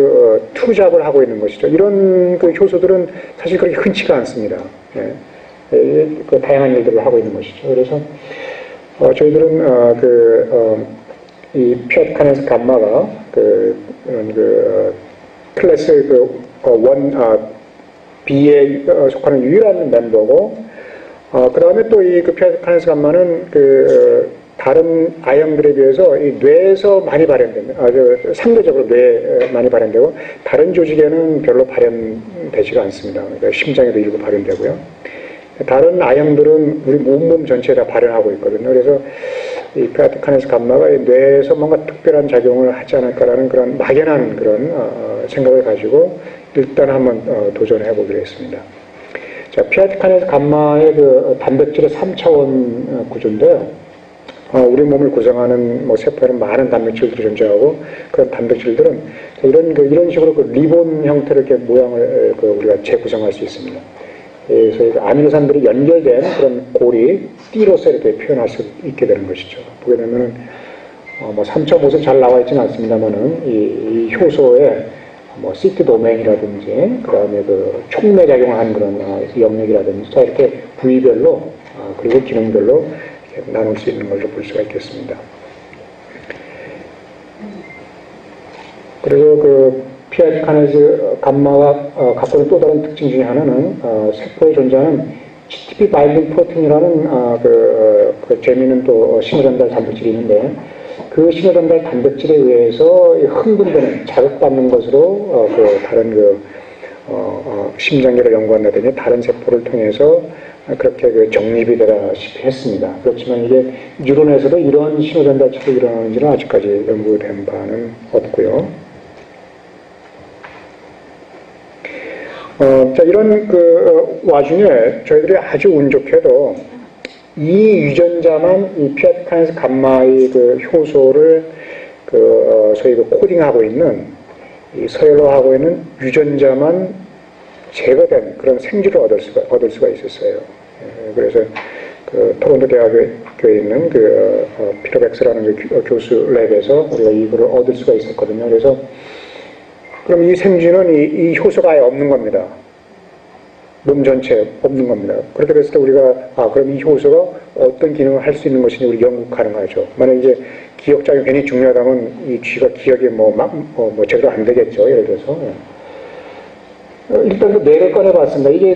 투잡을 하고 있는 것이죠. 이런 효소들은 사실 그렇게 흔치가 않습니다. 예. 다양한 일들을 하고 있는 것이죠. 그래서 저희들은 이 PI 카네이즈 감마가 클래스 1B에 속하는 유일한 멤버고, 그 다음에 또 이 PI 카네이즈 감마는 다른 I형들에 비해서 이 뇌에서 많이 발현됩니다. 상대적으로 뇌에 많이 발현되고, 다른 조직에는 별로 발현되지가 않습니다. 그러니까 심장에도 일부 발현되고요. 다른 I형들은 우리 온몸 전체에 다 발현하고 있거든요. 그래서 이 피아티카네스 감마가 뇌에서 뭔가 특별한 작용을 하지 않을까라는 그런 막연한 그런 생각을 가지고 일단 한번 도전해 보기로 했습니다. 자, 피아티카네스 감마의 그 단백질의 3차원 구조인데요. 우리 몸을 구성하는 뭐 세포에는 많은 단백질들이 존재하고 그런 단백질들은 이런 식으로 그 리본 형태로 이렇게 모양을 우리가 재구성할 수 있습니다. 그래서 아미노산들이 연결된 그런 골이 띠로서 이렇게 표현할 수 있게 되는 것이죠. 보게 되면은 뭐 3차 모습 잘 나와 있지는 않습니다만은 이 효소에 뭐 시트 도메인이라든지 그다음에 그 촉매 작용을 하는 그런 영역이라든지 자 이렇게 부위별로 그리고 기능별로 이렇게 나눌 수 있는 걸로 볼 수가 있겠습니다. 그리고 그 피아티카네스 감마가 갖고 있는 또 다른 특징 중에 하나는 세포에 존재하는 GTP 바인딩 프로틴이라는 그 재미있는 또 신호전달 단백질이 있는데 그 신호전달 단백질에 의해서 흥분되는 자극받는 것으로 다른 심장계를 연구한다든지 다른 세포를 통해서 그렇게 정립이 되다시피 했습니다. 그렇지만 이게 뉴런에서도 이런 신호전달체가 일어나는지는 아직까지 연구된 바는 없고요. 자, 이런 와중에 저희들이 아주 운 좋게도 이 유전자만 이 피아티카네스 감마의 그 효소를 소위 코딩하고 있는 이 서열화하고 있는 유전자만 제거된 그런 생쥐를 얻을 수가 있었어요. 그래서 토론토 대학교에 있는 피터 백스라는 교수 랩에서 우리가 이거를 얻을 수가 있었거든요. 그래서 그럼 이 생쥐는 이 효소가 아예 없는 겁니다. 몸 전체에 없는 겁니다. 그렇게 됐을 때 우리가 그럼 이 효소가 어떤 기능을 할 수 있는 것인지 우리 연구 가능하죠. 만약 이제 기억작용이 굉장히 중요하다면 이 쥐가 기억이 제대로 안 되겠죠. 예를 들어서. 일단 그 뇌를 꺼내봤습니다. 이게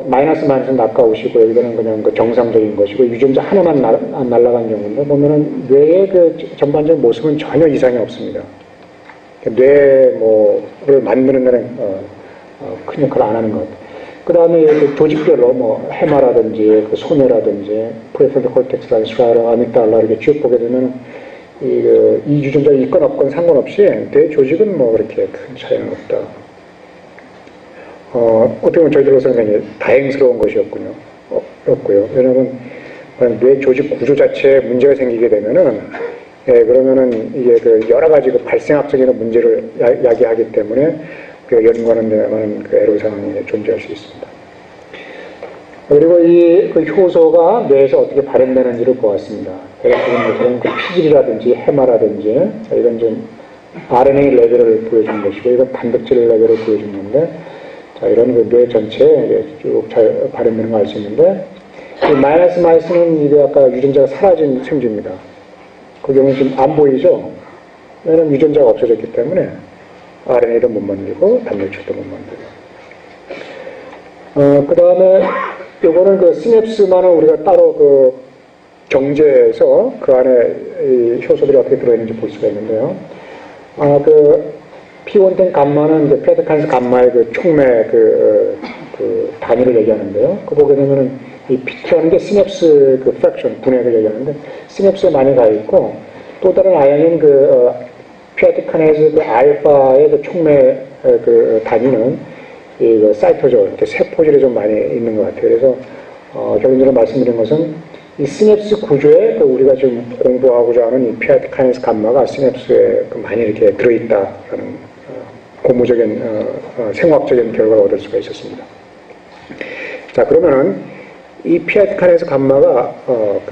마이너스 낙아웃이고 이거는 그냥 정상적인 것이고 유전자 하나만 날아간 경우인데 보면은 뇌의 전반적인 모습은 전혀 이상이 없습니다. 뇌를 만드는 데는 큰 역할을 안 하는 것. 그 다음에 조직별로 해마라든지 소뇌라든지 프레프런탈 콜텍스라든지 스트라라, 아미그달라 이렇게 쭉 보게 되면 이 유전자가 있건 없건 상관없이 뇌 조직은 그렇게 큰 차이는 없다. 어떻게 보면 저희들로서는 굉장히 다행스러운 것이었고요. 왜냐하면 뇌 조직 구조 자체에 문제가 생기게 되면은 그러면은 이게 여러 가지 발생학적인 문제를 야기하기 때문에 우리가 연구하는 데는 애로의 상황이 존재할 수 있습니다. 그리고 이 효소가 뇌에서 어떻게 발현되는지를 보았습니다. 대략적인 피질이라든지 해마라든지 이건 좀 RNA 레벨을 보여준 것이고 이건 단백질 레벨을 보여준 건데 자 이런 뇌 전체에 쭉 잘 발현되는 걸 알 수 있는데 이 마이너스는 이게 아까 유전자가 사라진 생쥐입니다. 그 경우는 지금 안 보이죠? 왜냐면 유전자가 없어졌기 때문에 RNA도 못 만들고 단백질도 못 만들고 그 다음에 요거는 시냅스만은 우리가 따로 경제에서 그 안에 이 효소들이 어떻게 들어있는지 볼 수가 있는데요. P110 감마는 이제 피아티카네스 감마의 촉매 단위를 얘기하는데요. 보게 되면은 이 P2라는 게 시냅스 프랙션 분해를 얘기하는데 시냅스에 많이 가 있고 또 다른 아연인 피아티카네스 알파의 촉매 단위는 이 사이토졸, 이렇게 세포질이 좀 많이 있는 것 같아요. 그래서 결론적으로 말씀드린 것은 이 시냅스 구조에 우리가 지금 공부하고자 하는 이 피아티카네스 감마가 시냅스에 많이 이렇게 들어있다라는 고무적인 생화학적인 결과를 얻을 수가 있었습니다. 자 그러면은 이 피아티카네스 감마가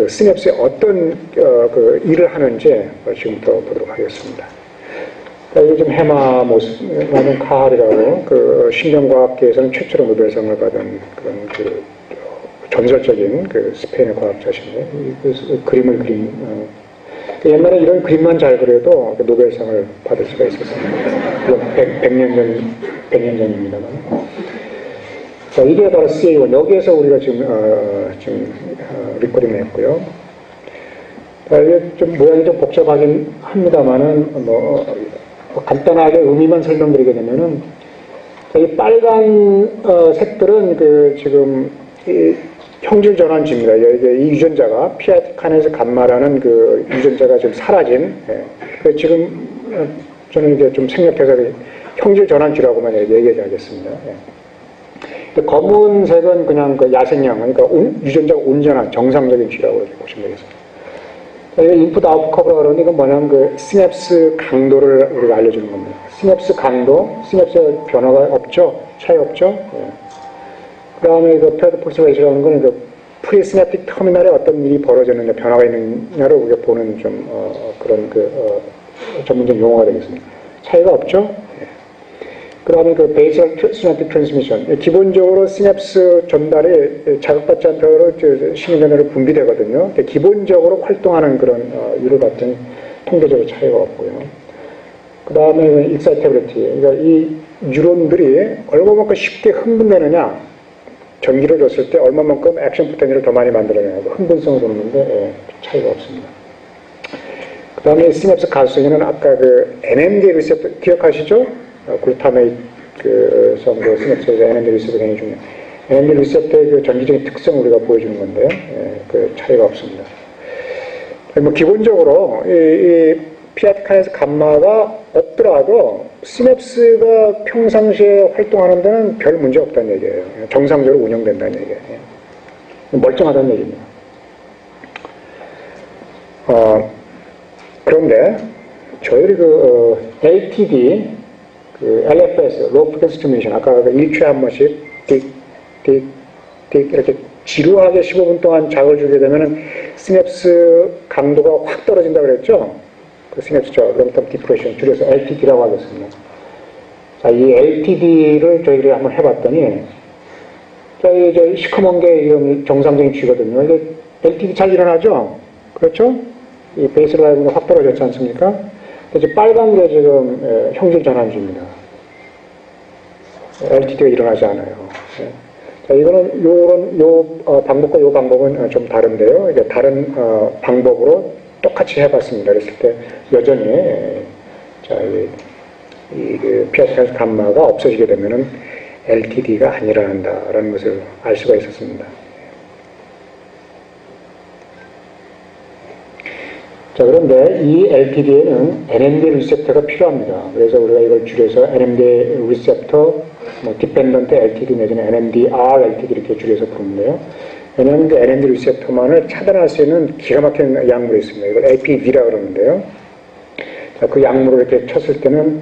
시냅스에 어떤 일을 하는지 지금부터 보도록 하겠습니다. 이게 좀 해마 모습, 카할이라고 신경과학계에서는 최초로 노벨상을 받은 그런 전설적인 스페인의 과학자신데 그림을 그린 옛날에 이런 그림만 잘 그려도 노벨상을 받을 수가 있었습니다. 물론 100년 전입니다만. 자, 이게 바로 CA1. 여기에서 우리가 지금 리코딩을 했고요. 이게 좀 모양이 좀 복잡하긴 합니다만은 간단하게 의미만 설명드리게 되면은 이 빨간 색들은 지금 형질 전환주입니다. 이 유전자가 PI 카네이즈 감마라는 그 유전자가 지금 사라진, 지금 저는 이제 좀 생략해서 형질 전환주라고만 얘기하겠습니다. 검은색은 그냥 그 야생형, 그러니까 유전자가 온전한 정상적인 쥐라고 이렇게 보시면 되겠습니다. 인풋 아웃 커브라고 그러는 이건 뭐냐면 그 시냅스 강도를 우리가 알려주는 겁니다. 시냅스 강도, 시냅스 변화가 없죠? 차이 없죠? 그 다음에 그 패드 폴스레이션이라는 건 그 프리시냅틱 터미널에 어떤 일이 벌어졌느냐, 변화가 있느냐를 우리가 보는 좀, 그런 전문적 용어가 되겠습니다. 차이가 없죠? 그 다음에 그 베이설 시냅틱 트랜스미션. 기본적으로 시냅스 전달이 자극받지 않도록 신경전달이 분비되거든요. 기본적으로 활동하는 그런 유를 봤더니 통계적으로 차이가 없고요. 그 다음에 익사이터빌리티. 그러니까 이 뉴런들이 얼마만큼 쉽게 흥분되느냐, 전기를 줬을 때 얼마만큼 액션 포텐셜을 더 많이 만들어내냐, 흥분성을 보는데 차이가 없습니다. 그 다음에 시냅스 가스에는 아까 그 NMDA 리셉터 기억하시죠? 글루타메이트 그 성도 시냅스에서 NMDA 리셉터 굉장히 중요해요. NMDA 리셉터의 그 전기적인 특성을 우리가 보여주는 건데요. 그 차이가 없습니다. 뭐 기본적으로 이 PI 카네이즈 감마가 없더라도 시냅스가 평상시에 활동하는 데는 별 문제 없다는 얘기예요. 정상적으로 운영된다는 얘기예요. 멀쩡하다는 얘기입니다. 그런데 저희들이 LTD, LFS, Low Frequency Stimulation, 아까 일주일에 한 번씩 띡 이렇게 지루하게 15분 동안 자극을 주게 되면은 시냅스 강도가 확 떨어진다 그랬죠? 그 시냅스죠. 롱텀 디프레션, 줄여서 LTD라고 하겠습니다. 자, 이 LTD를 저희들이 한번 해봤더니, 저 시커먼 게 이런 정상적인 쥐거든요. 이게 LTD 잘 일어나죠? 그렇죠? 이 베이스라인이 확 떨어졌지 않습니까? 이제 빨간 게 지금 형질 전환주입니다. LTD가 일어나지 않아요. 자, 이거는 방법과 요 방법은 좀 다른데요. 이게 다른 방법으로 똑같이 해봤습니다. 그랬을 때 여전히 자, 이 PI 카네이즈 감마가 없어지게 되면은 LTD가 안 일어난다라는 것을 알 수가 있었습니다. 자, 그런데 이 LTD에는 NMDA 리셉터가 필요합니다. 그래서 우리가 이걸 줄여서 NMDA 리셉터, 디펜던트 LTD 내지는 NMDR LTD 이렇게 줄여서 부르는데요. 왜냐하면 그 NMDA 리셉터만을 차단할 수 있는 기가 막힌 약물이 있습니다. 이걸 APV라고 그러는데요. 자, 그 약물을 이렇게 쳤을 때는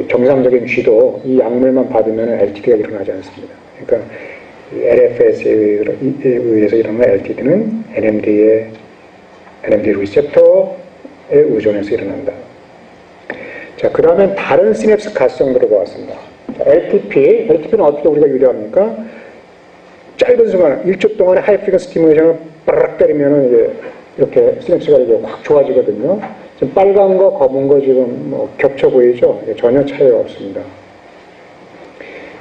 정상적인 쥐도 이 약물만 받으면 LTD가 일어나지 않습니다. 그러니까 LFS에 의해서 일어나는 LTD는 NMDA 리셉터에 의존해서 일어난다. 자, 그 다음에 다른 시냅스 가스성들을 보았습니다. LTP는 어떻게 우리가 유래합니까? 짧은 순간, 1초 동안에 하이 프리퀀시 스티뮬레이션을 빠르락 때리면 이렇게 시냅스가 이게 확 좋아지거든요. 지금 빨간 거, 검은 거 지금 겹쳐 보이죠? 전혀 차이가 없습니다.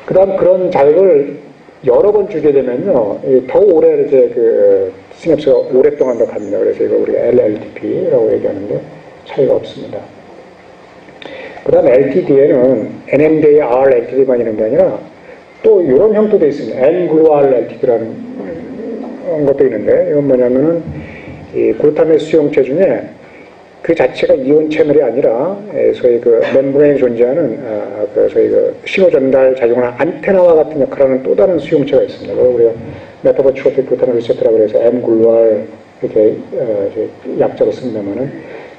그 다음 그런 자극을 여러 번 주게 되면요, 더 오래 이렇게 시냅스가 오랫동안 더 갑니다. 그래서 이거 우리가 LLTP라고 얘기하는데 차이가 없습니다. 그 다음 LTD에는 NMDA-R LTD만 있는 게 아니라 또 이런 형태도 있습니다. N-글루알 LTD라는 것도 있는데 이건 뭐냐면은 이 글루타메트 수용체 중에 그 자체가 이온 채널이 아니라 소위 그 멤브레인에 존재하는 소위 신호 전달 작용을 하는 안테나와 같은 역할을 하는 또 다른 수용체가 있습니다. 우리가 메타버추어틱 글루타메트 리셉터라고 해서 M-글루알 이렇게 약자로 씁니다만은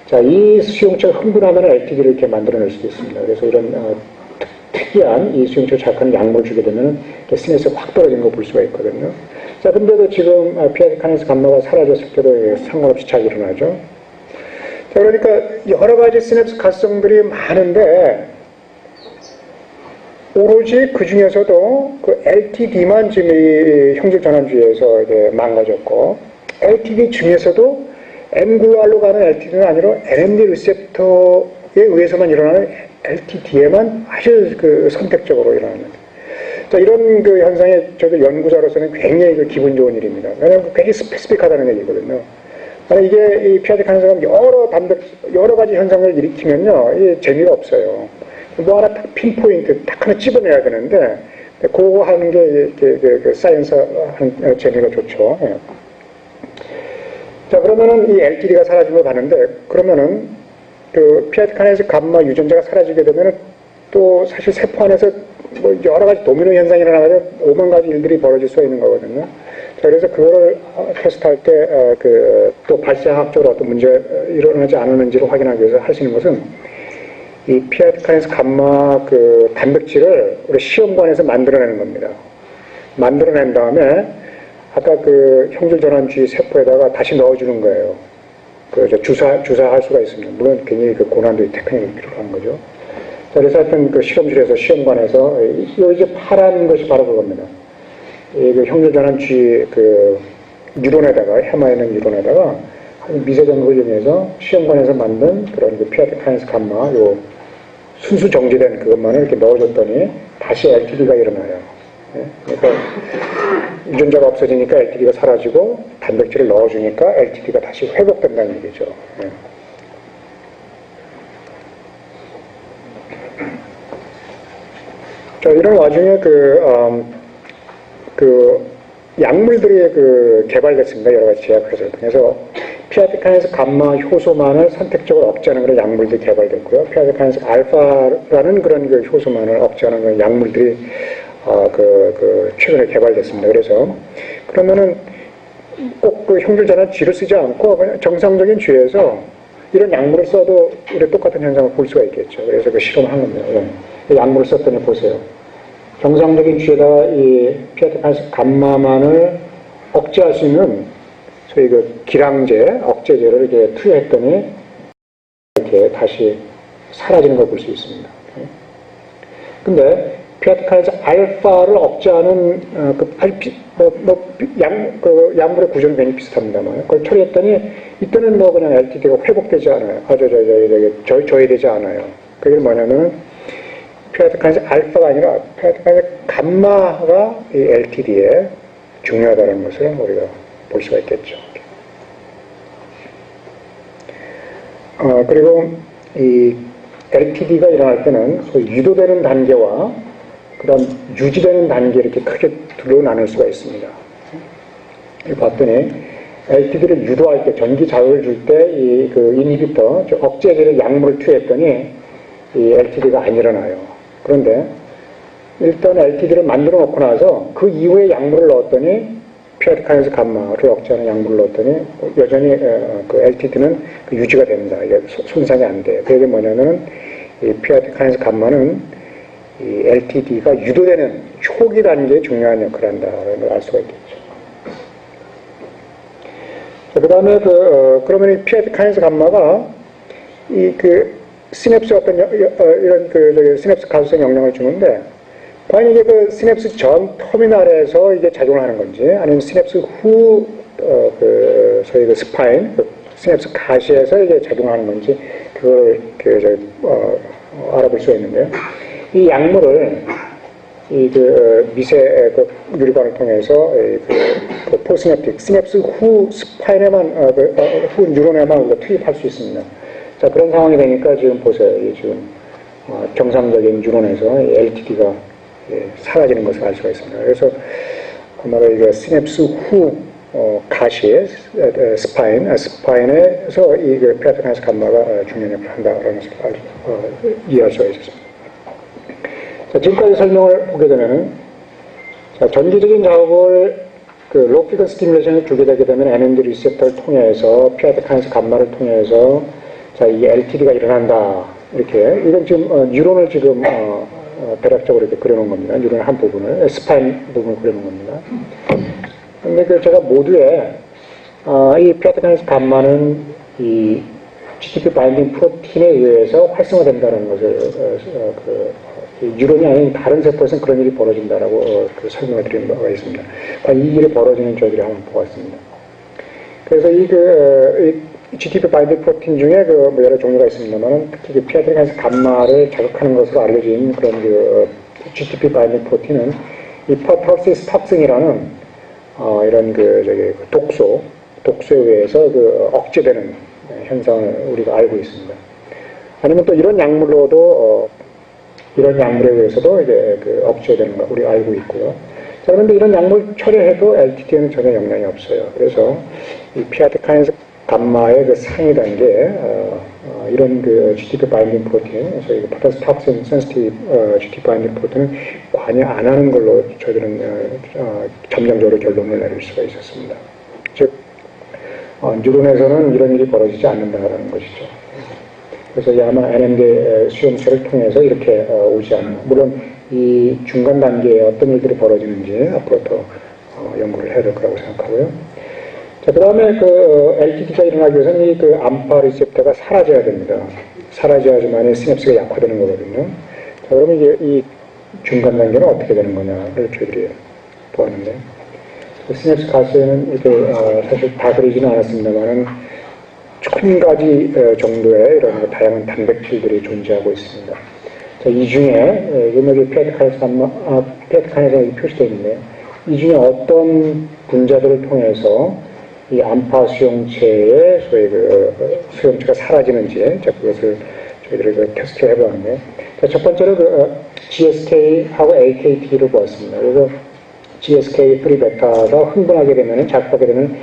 자, 이 수용체가 흥분하면 LTD를 이렇게 만들어낼 수도 있습니다. 그래서 이런 특이한 이 수용체를 자극하는 약물을 주게 되면 시냅스가 확 떨어지는 거 볼 수가 있거든요. 자, 근데도 지금 PI 카네이즈 감마가 사라졌을 때도 상관없이 잘 일어나죠. 자, 그러니까 여러 가지 시냅스 가스성들이 많은데 오로지 그 중에서도 그 LTD만 지금 이 형질 전환주의에서 이제 망가졌고 LTD 중에서도 M-글루알로 가는 LTD는 아니라 NMDA 리셉터에 의해서만 일어나는 LTD에만 아주 선택적으로 일어납니다. 자, 이런 현상에 저도 연구자로서는 굉장히 기분 좋은 일입니다. 왜냐하면 굉장히 스페시픽하다는 얘기거든요. 만약 이게 이 PI 카네이즈가 여러 가지 현상을 일으키면요, 이게 재미가 없어요. 뭐 하나 딱 핀포인트 딱 하나 집어내야 되는데 그거 하는 게 그 사이언스 하는 재미가 좋죠. 예. 자, 그러면은 이 LTD가 사라진 걸 봤는데, 그러면은 그 피아티카네이즈 감마 유전자가 사라지게 되면은 또 사실 세포 안에서 뭐 여러 가지 도미노 현상이 일어나서 5만 가지 일들이 벌어질 수가 있는 거거든요. 자, 그래서 그거를 테스트할 때 또 발생학적으로 어떤 문제가 일어나지 않았는지를 확인하기 위해서 할 수 있는 것은 이 피아티카네이즈 감마 그 단백질을 우리 시험관에서 만들어내는 겁니다. 만들어낸 다음에 아까 그 형질 전환주의 세포에다가 다시 넣어주는 거예요. 주사할 수가 있습니다. 물론 굉장히 그 고난도의 테크닉이 필요한 거죠. 자, 그래서 하여튼 그 실험실에서, 시험관에서, 이제 파란 것이 바로 그겁니다. 그 형질 전환주의 그 뉴런에다가, 해마에 있는 뉴런에다가 미세전극을 이용해서 시험관에서 만든 그런 그 피아티카네이즈 감마, 요 순수 정지된 그것만을 이렇게 넣어줬더니 다시 LTD가 일어나요. 그러니까 유전자가 없어지니까 LTD가 사라지고 단백질을 넣어주니까 LTD가 다시 회복된다는 얘기죠. 자, 이런 와중에 약물들이 개발됐습니다. 여러 가지 제약회사들. 그래서 피아티카네이즈 감마 효소만을 선택적으로 억제하는 그런 약물들이 개발됐고요. 피아티카네이즈 알파라는 그런 그 효소만을 억제하는 그런 약물들이 최근에 개발됐습니다. 그래서 그러면은 꼭 그 형질전환 쥐를 쓰지 않고 그냥 정상적인 쥐에서 이런 약물을 써도 우리 똑같은 현상을 볼 수가 있겠죠. 그래서 그 실험을 한 겁니다. 이 약물을 썼더니 보세요. 정상적인 쥐에다가 이 피아티카네이즈 감마만을 억제할 수 있는 소위 그 기량제, 억제제를 이렇게 투여했더니 이렇게 다시 사라지는 걸 볼 수 있습니다. 근데 피아티카네이즈 알파를 억제하는 약물의 구조는 굉장히 비슷합니다만 그걸 처리했더니 이때는 뭐 그냥 LTD가 회복되지 않아요. 저해되지 않아요. 그게 뭐냐면 피아티카네이즈 알파가 아니라 피아티카네이즈 감마가 이 LTD에 중요하다는 것을 우리가 볼 수가 있겠죠. 그리고 이 LTD가 일어날 때는 소위 유도되는 단계와 그다음 유지되는 단계 이렇게 크게 둘로 나눌 수가 있습니다. 봤더니 LTD를 유도할 때 전기 자극을 줄 때 이 그 인히비터 억제제를 약물을 투여했더니 이 LTD가 안 일어나요. 그런데 일단 LTD를 만들어 놓고 나서 그 이후에 약물을 넣었더니 피아티카네이즈 감마를 억제하는 약물을 넣었더니 여전히 그 LTD는 유지가 됩니다. 이게 손상이 안 돼요. 그게 뭐냐면은 이 피아티카네이즈 감마는 이 LTD가 유도되는 초기 단계에 중요한 역할을 한다는 걸 알 수가 있겠죠. 그 다음에 그러면 이 피아티카네이즈 감마가 시냅스 어떤 이런 시냅스 가수성 영향을 주는데 과연 이게 시냅스 전 터미널에서 이게 작용을 하는 건지 아니면 시냅스 후 소위 스파인, 시냅스 가시에서 이게 작용하는 건지 그걸 알아볼 수가 있는데요. 이 약물을 미세 유리관을 통해서 포시냅틱, 시냅스 후 스파인에만 후 뉴런에만 우리가 투입할 수 있습니다. 자, 그런 상황이 되니까 지금 보세요. 지금 정상적인 뉴런에서 LTD가 사라지는 것을 알 수가 있습니다. 그래서 아마도 이게 시냅스 후 가시의 스파인에서 이 피아티카네이즈 감마가 중요한 역할을 한다라는 것을 이해할 수가 있습니다. 자, 지금까지 설명을 보게 되면은, 자, 전기적인 자극을 로우 프리퀀시 스티뮬레이션을 주게 되게 되면 NMD 리셉터를 통해서 피아티카네이즈 감마를 통해서 자, 이 LTD가 일어난다. 이렇게 이건 지금 뉴런을 지금 대략적으로 이렇게 그려놓은 겁니다. 뉴런의 한 부분을 스파인 부분을 그려놓은 겁니다. 근데 제가 모두에 이 피아티카네이즈 감마는 이 GTP 바인딩 프로틴에 의해서 활성화된다는 것을 뉴런이 아닌 다른 세포에서는 그런 일이 벌어진다라고 설명을 드리는 바가 있습니다. 이 일이 벌어지는 저희들이 한번 보았습니다. 그래서 이 GTP 바인딩 프로틴 중에 여러 종류가 있습니다만 특히 피아티카네이즈 감마를 자극하는 것으로 알려진 그런 GTP 바인딩 프로틴은 이 퍼시스탑승이라는 이런 독소에 의해서 억제되는 현상을 우리가 알고 있습니다. 아니면 또 이런 약물로도 이런 약물에 의해서도 이제 그 억제되는 거 우리 알고 있고요. 자, 그런데 이런 약물 처리해도 LTD에는 전혀 영향이 없어요. 그래서 이 피아티카인스 감마의 그 상위 단계, 이런 그 GTP 바인딩 프로틴, 저희 포타스 톡신 센시티브 GTP 바인딩 프로틴은 관여 안 하는 걸로 저희들은 점정적으로 결론을 내릴 수가 있었습니다. 즉, 뉴런에서는 이런 일이 벌어지지 않는다라는 것이죠. 그래서 이 아마 NMD 수용체를 통해서 이렇게 오지 않는, 물론 이 중간 단계에 어떤 일들이 벌어지는지 앞으로 더 연구를 해야 될 거라고 생각하고요. 자, 그 다음에 그 LTD가 일어나기 위해서는 이 그 암파 리셉터가 사라져야 됩니다. 사라져야지만 시냅스가 약화되는 거거든요. 자, 그러면 이제 이 중간 단계는 어떻게 되는 거냐를 저희들이 보았는데, 시냅스 가스에는 이렇게 사실 다 그리지는 않았습니다만은 1000가지 정도의 이런 다양한 단백질들이 존재하고 있습니다. 자, 이 중에 여기 피아티카인에서 표시되어 있는데요. 이 중에 어떤 분자들을 통해서 이 암파 수용체의 소위 그 수용체가 사라지는지, 자, 그것을 저희들이 그 테스트를 해보았는데, 자, 첫 번째로 그 GSK하고 AKT를 보았습니다. 그래서 GSK3베타가 흥분하게 되면, 자극하게 되면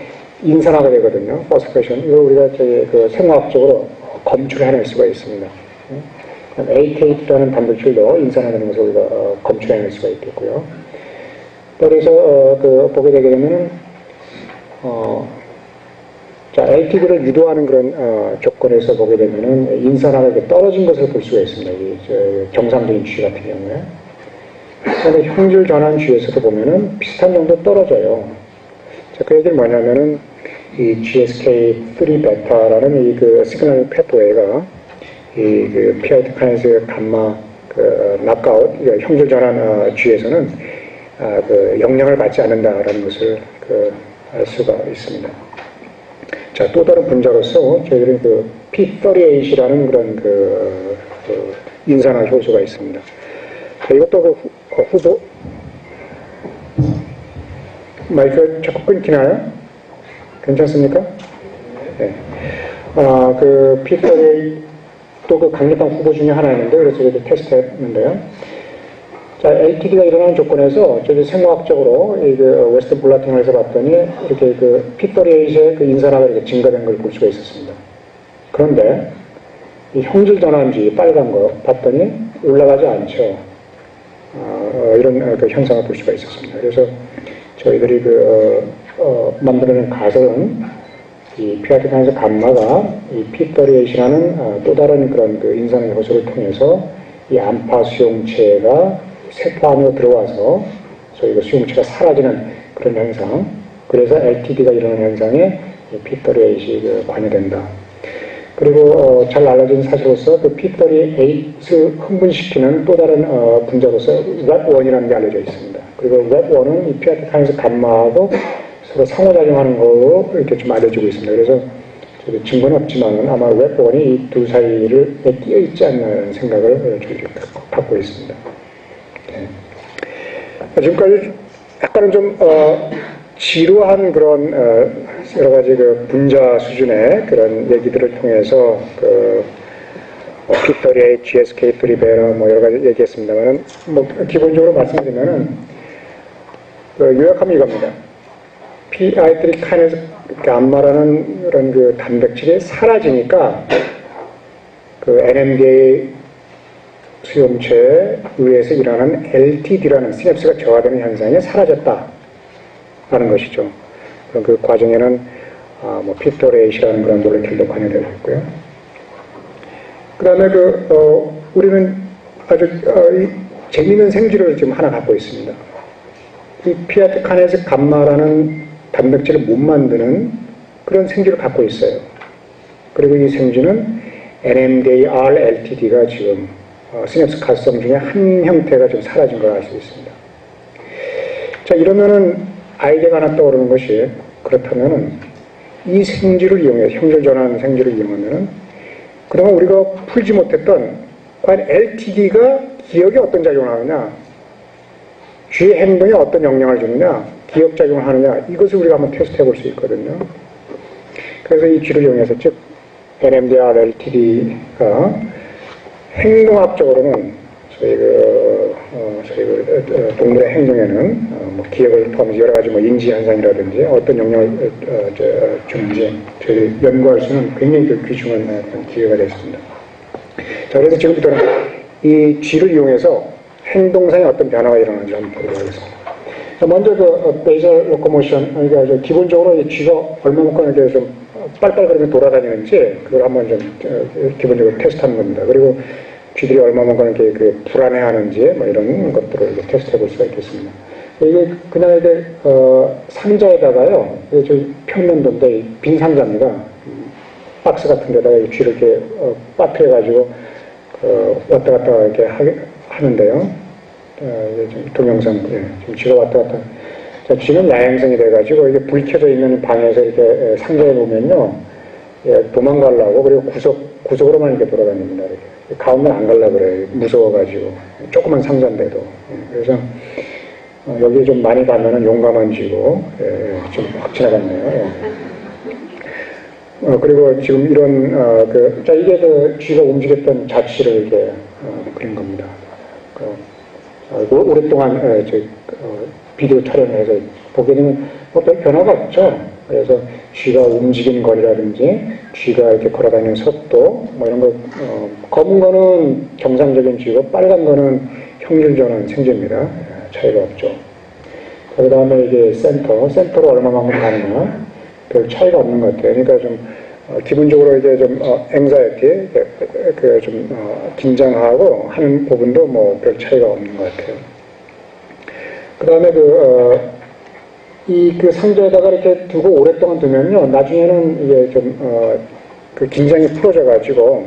인산화가 되거든요. 포스페이션. 이거 우리가 저희 그 생화학적으로 검출을 해낼 수가 있습니다. AKT라는 단백질도 인산화되는 것을 우리가 검출해낼 수가 있겠고요. 그래서 그 보게 되게 되면은 자, LTD를 유도하는 그런 조건에서 보게 되면은 인산화가 떨어진 것을 볼 수가 있습니다. 이 정상적인 쥐 같은 경우에. 그런데 형질 전환 쥐에서도 보면은 비슷한 정도 떨어져요. 자, 그 얘기는 뭐냐면은 이 GSK3베타라는 이 그 시그널 패스웨이가 이 그 피아티카인스 감마 그 낙아웃 형질 전환 쥐에서는 그 영향을 받지 않는다라는 것을 알 수가 있습니다. 자, 또 다른 분자로서 저희들은 그 P38이라는 그런 그 인산화 효소가 있습니다. 자, 이것도 그 후보 마이크 자꾸 끊기나요? 괜찮습니까? 네. 그 P38도 그 강력한 후보 중에 하나였는데, 그래서 저희도 테스트 했는데요. 자, LTD가 일어나는 조건에서 저희 생화학적으로 이 그 웨스턴 블라팅에서 봤더니 이렇게 그 P38의 그 인산화가 이렇게 증가된 걸 볼 수가 있었습니다. 그런데 이 형질 전환지 빨간 거 봤더니 올라가지 않죠. 이런 그 현상을 볼 수가 있었습니다. 그래서 저희들이 만들어낸 가설은 이 피아티카인스 감마가 이 P38이라는 또 다른 그런 그 인산화 요소를 통해서 이 암파 수용체가 세포 안으로 들어와서 저희가 수용체가 사라지는 그런 현상, 그래서 LTD가 일어나는 현상에 P38이 관여된다. 그리고 잘 알려진 사실로서 그 P38을 흥분시키는 또 다른 분자로서 RAP1이라는 게 알려져 있습니다. 그리고 RAP1은 이 피아티카인스 감마하고 서로 상호작용하는 걸로 이렇게 좀 알려지고 있습니다. 그래서 증거는 없지만 아마 RAP1이 이 두 사이를 끼어 있지 않는 생각을 저희가 갖고 있습니다. 네. 지금까지 약간은 좀 지루한 그런 여러 가지 그 분자 수준의 그런 얘기들을 통해서 P38, GSK3베타 뭐 여러 가지 얘기했습니다만은 뭐 기본적으로 말씀드리면은 요약하면 이겁니다. PI3 감마라는 그런 그 단백질이 사라지니까 그 NMDA 수용체에 의해서 일어나는 LTD라는 시냅스가 저하되는 현상이 사라졌다라는 것이죠. 그럼 그 과정에는 뭐 P38이라는 그런 몰레큘도 관여되고 있고요. 그 다음에 우리는 아주 재미있는 생쥐를 지금 하나 갖고 있습니다. 이 피아티카네스 감마라는 단백질을 못 만드는 그런 생쥐를 갖고 있어요. 그리고 이 생쥐는 NMDA-R-LTD가 지금 시냅스 가스성 중에 한 형태가 좀 사라진 걸 알 수 있습니다. 자, 이러면은 아이디어가 하나 떠오르는 것이, 그렇다면은 이 생쥐를 이용해 형질전환 생쥐를 이용하면은 그동안 우리가 풀지 못했던 과연 LTD가 기억에 어떤 작용을 하느냐, 쥐의 행동에 어떤 영향을 주느냐, 기억작용을 하느냐, 이것을 우리가 한번 테스트 해볼 수 있거든요. 그래서 이 쥐를 이용해서, 즉 NMDA-LTD가 행동학적으로는 동물의 행동에는 뭐 기억을 포함해서 여러 가지 뭐 인지 현상이라든지 어떤 영향을 주는지 저희들이 연구할 수 있는 굉장히 귀중한 기회가 됐습니다. 자, 그래서 지금부터는 이 쥐를 이용해서 행동상에 어떤 변화가 일어나는지 한번 보도록 하겠습니다. 자, 먼저 베이설 로코모션, 그러니까 기본적으로 이 쥐가 얼마만큼 이렇게 좀 빨빨거리며 돌아다니는지 그걸 한번 좀 기본적으로 테스트하는 겁니다. 그리고 쥐들이 얼마만큼 이렇게 불안해하는지 뭐 이런 것들을 이렇게 테스트해 볼 수가 있겠습니다. 이게 그냥 이렇게 상자에다가요, 저희 평면도인데 빈 상자입니다. 박스 같은 데다가 쥐를 이렇게 빠뜨려 가지고 왔다 갔다 이렇게 하는데요. 지금 동영상, 지금 쥐가 왔다 갔다. 자, 쥐는 야행성이 돼가지고 이게 불 켜져 있는 방에서 이렇게 상자에 보면요, 도망가려고 그리고 구석으로만 이렇게 돌아다닙니다. 이렇게. 가운데는 안 가려고 그래요. 무서워가지고. 조그만 상자인데도. 그래서 여기에 좀 많이 가면은 용감한 쥐고, 좀 확 지나갔네요. 그리고 지금 이런, 자, 이게 쥐가 움직였던 자취를 이렇게 그린 겁니다. 오랫동안 비디오 촬영을 해서 보게 되면 별 변화가 없죠. 그래서 쥐가 움직이는 거리라든지 쥐가 이렇게 걸어다니는 속도 뭐 이런 거 검은 거는 정상적인 쥐고 빨간 거는 형질전환 생제입니다. 차이가 없죠. 그 다음에 이게 센터로 얼마만큼 가느냐 별 차이가 없는 것 같아요. 그러니까 좀 기본적으로 이제 좀 앵자이티 좀 긴장하고 하는 부분도 뭐 별 차이가 없는 것 같아요. 그 다음에 그 상자에다가 이렇게 두고 오랫동안 두면요, 나중에는 이게 좀, 그 긴장이 풀어져가지고,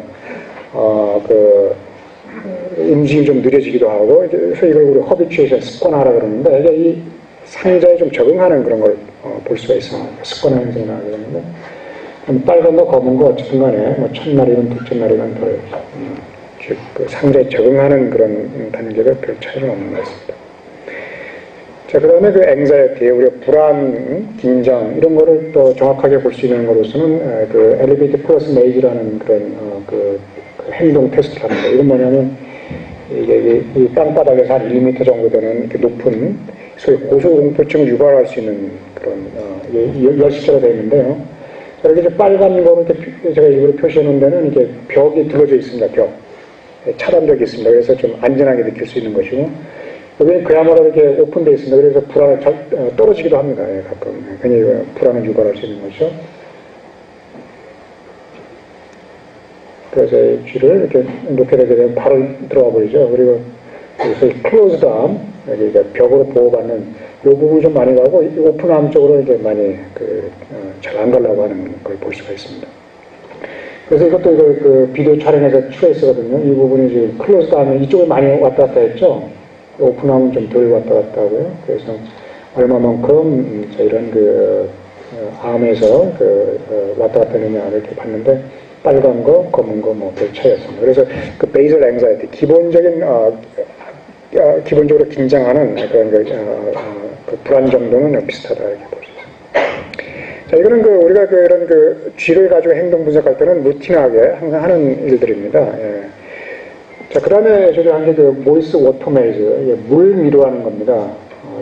움직임이 좀 느려지기도 하고, 그래서 이걸 우리 허비추에이션 습관화라 그러는데, 이게 이 상자에 좀 적응하는 그런 걸 볼 수가 있습니다. 습관화 현상이라고 그러는데, 빨간 거, 검은 거, 어쨌든 간에, 뭐, 첫날이든 둘째날이든 즉, 그 상자에 적응하는 그런 단계가 별 차이는 없는 것 같습니다. 자, 그 다음에 앵자이티, 우리가 불안, 긴장, 이런 거를 또 정확하게 볼 수 있는 것으로서는, 엘리베이터 플러스 메이즈라는 그런, 행동 테스트를 합니다. 이건 뭐냐면, 이게 이 땅바닥에서 한 1m 정도 되는 이렇게 높은, 소위 고소공포증을 유발할 수 있는 그런, 열식처럼 되어 있는데요. 자, 이렇게 빨간 거를 이렇게 제가 일부러 표시해 놓은 데는 이게 벽이 둘러져 있습니다, 벽. 차단벽이 있습니다. 그래서 좀 안전하게 느낄 수 있는 것이고, 여기는 그야말로 이렇게 오픈되어 있습니다. 그래서 불안을 떨어지기도 합니다. 가끔. 굉장히 불안을 유발할 수 있는 거죠. 그래서 이 쥐를 이렇게 놓게 되게 되면 바로 들어가 버리죠. 그리고 여기서 클로즈드 암, 여기 벽으로 보호받는 이 부분이 좀 많이 가고, 이 오픈 암 쪽으로 이제 많이 잘 안 가려고 하는 걸 볼 수가 있습니다. 그래서 이것도 이걸 비디오 촬영해서 추가했거든요. 이 부분이 지금 클로즈드 암이 이쪽에 많이 왔다 갔다 했죠. 오픈하면 좀 덜 왔다 갔다 하고요. 그래서 얼마만큼 이런 암에서 왔다 갔다 하느냐를 이렇게 봤는데 빨간 거, 검은 거 뭐 별 차이였습니다. 그래서 베이설 앵자이티 기본적으로 긴장하는 그런 불안 정도는 비슷하다 이렇게 볼 수 있습니다. 자, 이거는 우리가 이런 쥐를 가지고 행동 분석할 때는 루틴하게 항상 하는 일들입니다. 예. 자, 그 다음에 저희가 한 게 모이스 워터메이즈, 물 미루하는 겁니다.